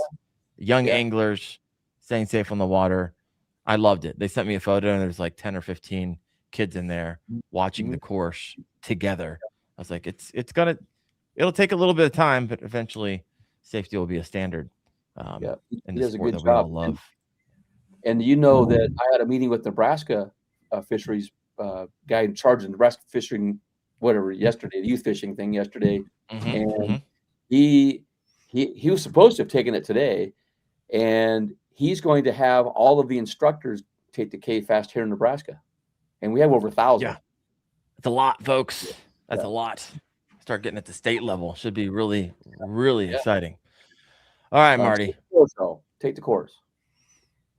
Young anglers staying safe on the water. I loved it. They sent me a photo, and there's like 10 or 15 kids in there watching the course together. I was like, it'll take a little bit of time, but eventually safety will be a standard. In the sport that we all love. And you know that I had a meeting with Nebraska fisheries guy in charge of Nebraska fishing, yesterday, the youth fishing thing yesterday. And he was supposed to have taken it today, and he's going to have all of the instructors take the K-Fast here in Nebraska. And we have over 1,000. Yeah. It's a lot, folks. That's a lot. Start getting at the state level. Should be really, really exciting. All right, Marty. Take the course.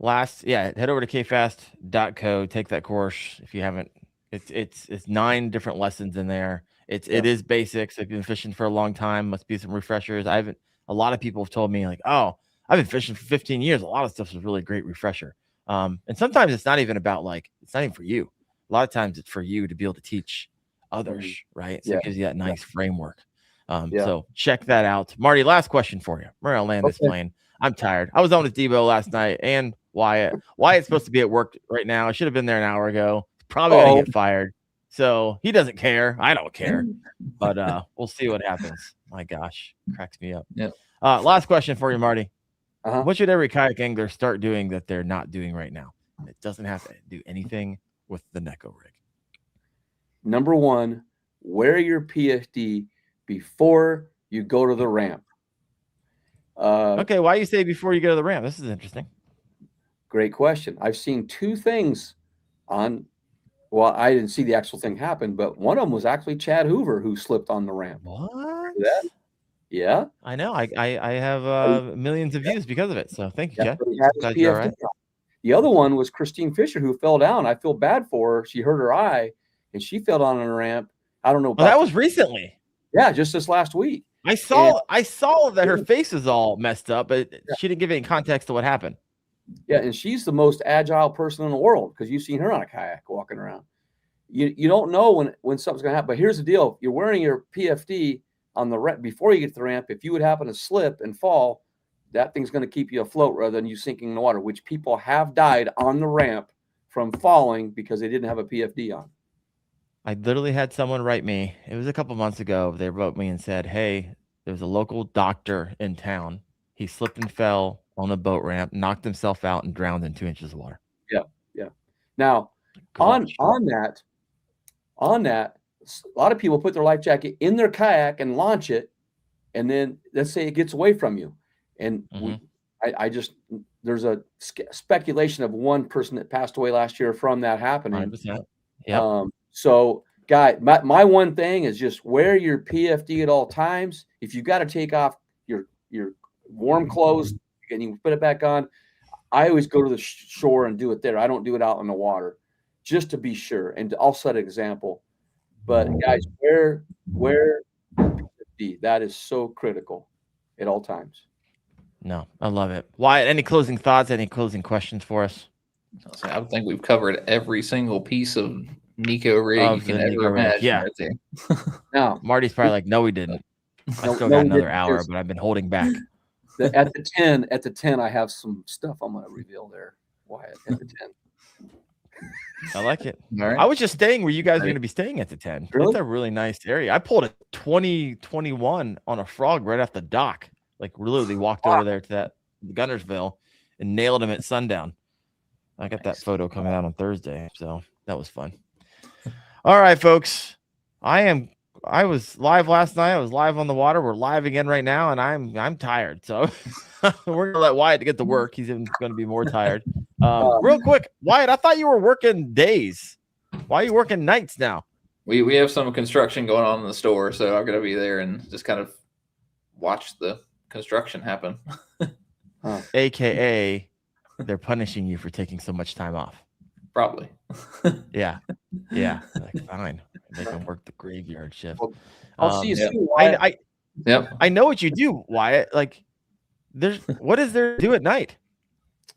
Head over to kfast.co. Take that course if you haven't. It's 9 different lessons in there. It is basics. I've been fishing for a long time. Must be some refreshers. A lot of people have told me like, oh, I've been fishing for 15 years. A lot of stuff is really great refresher. And sometimes it's not even about it's not even for you. A lot of times it's for you to be able to teach others, right? So it gives you that nice framework. So check that out. Marty, last question for you. We're gonna land this plane. I'm tired. I was on with Debo last night and Wyatt. Wyatt's supposed to be at work right now. I should have been there an hour ago. Probably gonna get fired. So he doesn't care. I don't care. But we'll see what happens. My gosh, cracks me up. Yeah. Last question for you, Marty. What should every kayak angler start doing that they're not doing right now? It doesn't have to do anything with the NEKO rig. Number 1, wear your PFD before you go to the ramp. Okay, why you say before you go to the ramp? This is interesting. Great question. I've seen 2 things I didn't see the actual thing happen, but one of them was actually Chad Hoover who slipped on the ramp. What? Yeah. I know. I have millions of views because of it. So thank you, Chad. Glad you're all right. The other one was Christine Fisher who fell down. I feel bad for her. She hurt her eye and she fell down on a ramp. I don't know. That was recently. Yeah, just this last week. I saw that her face is all messed up, but she didn't give any context to what happened. Yeah, and she's the most agile person in the world because you've seen her on a kayak walking around. You don't know when something's going to happen. But here's the deal: you're wearing your PFD on the ramp before you get to the ramp. If you would happen to slip and fall, that thing's going to keep you afloat rather than you sinking in the water. Which people have died on the ramp from falling because they didn't have a PFD on. I literally had someone write me. It was a couple months ago. They wrote me and said, "Hey, there's a local doctor in town. He slipped and fell on a boat ramp, knocked himself out, and drowned in 2 inches of water." Yeah. Now, on that, a lot of people put their life jacket in their kayak and launch it, and then let's say it gets away from you, and there's a speculation of one person that passed away last year from that happening. 100%. Yeah. So guy, my one thing is just wear your PFD at all times. If you got to take off your warm clothes and you put it back on, I always go to the shore and do it there. I don't do it out in the water, just to be sure. And I'll set an example. But guys, wear PFD. That is so critical at all times. No, I love it. Wyatt, any closing thoughts? Any closing questions for us? I think we've covered every single piece of NEKO rig you can ever imagine. Yeah. Right there. Now, Marty's probably like, no, we didn't. I still got another hour, but I've been holding back. At the 10, I have some stuff I'm going to reveal there. Wyatt, at the 10. I like it. All right. I was just staying where you guys are going to be staying at the 10. Really? It's a really nice area. I pulled a 2021 on a frog right off the dock. Like literally walked over there to that Gunnersville and nailed him at sundown. I got that photo coming out on Thursday, so that was fun. All right, folks. I was live last night. I was live on the water. We're live again right now, and I'm tired. So we're gonna let Wyatt get to work. He's even going to be more tired. Real quick, Wyatt, I thought you were working days. Why are you working nights now? We have some construction going on in the store, so I'm gonna be there and just kind of watch the construction happen. AKA, they're punishing you for taking so much time off. Probably. Yeah. Like, fine. Make them work the graveyard shift. Well, I'll see you soon. I know what you do, Wyatt. Like, what is there to do at night?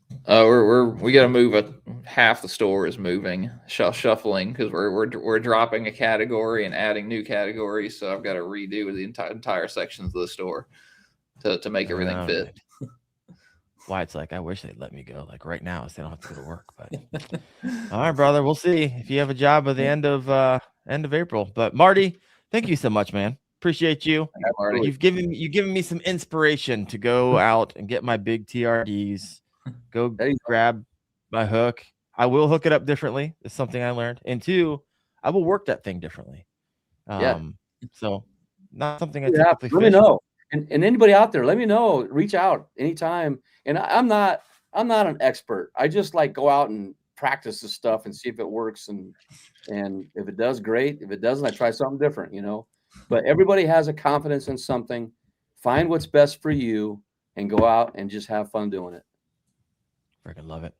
We got to move half the store is moving, shuffling because we're dropping a category and adding new categories. So I've got to redo the entire sections of the store to make everything fit. Wyatt's like, I wish they'd let me go like right now so I don't have to go to work. But all right, brother, we'll see if you have a job at the end of April. But Marty, thank you so much, man. Appreciate you. You've given me some inspiration to go out and get my big TRDs. Go grab my hook. I will hook it up differently. It's something I learned. And two, I will work that thing differently. So not something I typically fish. Let me know. And anybody out there, let me know. Reach out anytime. And I'm not an expert. I just like go out and practice the stuff and see if it works. And if it does, great. If it doesn't, I try something different, But everybody has a confidence in something. Find what's best for you and go out and just have fun doing it. Freaking love it.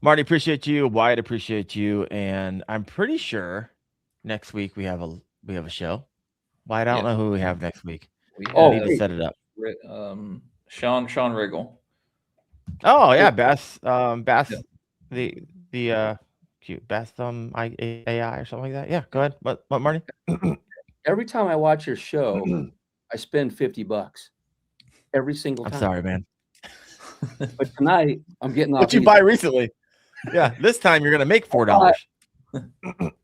Marty, appreciate you. Wyatt, appreciate you. And I'm pretty sure next week we have a show. Wyatt, I don't know who we have next week. We need to set it up. Sean Riggle. Oh yeah, Bass. The cute Bass AI or something like that. Yeah, go ahead. What Marty? Every time I watch your show, I spend $50 every single time. I'm sorry, man. But tonight I'm getting off. What you buy recently? Yeah, this time you're gonna make $4.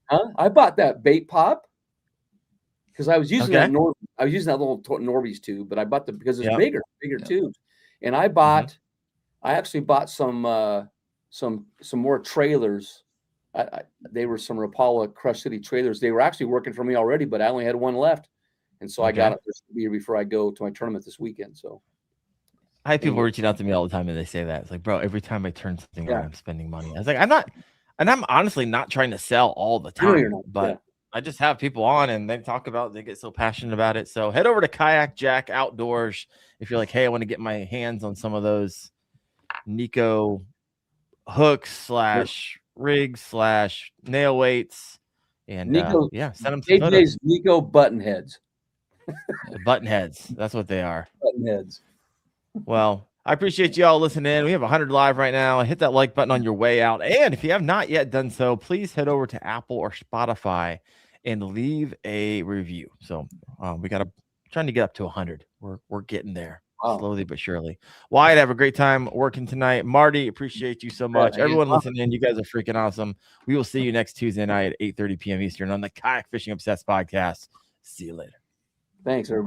I bought that bait pop because I was using that. I was using that little Norby's tube, but I bought because it's bigger tubes. And I actually bought some more trailers. They were some Rapala Crush City trailers. They were actually working for me already, but I only had one left, and so I got it this year before I go to my tournament this weekend. So I have people reaching out to me all the time, and they say that it's like, bro, every time I turn something on, I'm spending money. I was like, I'm not, and I'm honestly not trying to sell all the time, but I just have people on and they talk about, they get so passionate about it. So head over to Kayak Jack Outdoors if you're like, hey, I want to get my hands on some of those NEKO hooks / rigs / nail weights, and NEKO, send them some photos. NEKO button heads. Button heads. That's what they are. Button heads. Well, I appreciate you all listening in. We have 100 live right now. Hit that like button on your way out. And if you have not yet done so, please head over to Apple or Spotify and leave a review. So we got trying to get up to 100. We're getting there slowly but surely. Wyatt, have a great time working tonight. Marty, appreciate you so much. Everyone listening in, you guys are freaking awesome. We will see you next Tuesday night at 8:30 p.m. Eastern on the Kayak Fishing Obsessed podcast. See you later. Thanks, everybody.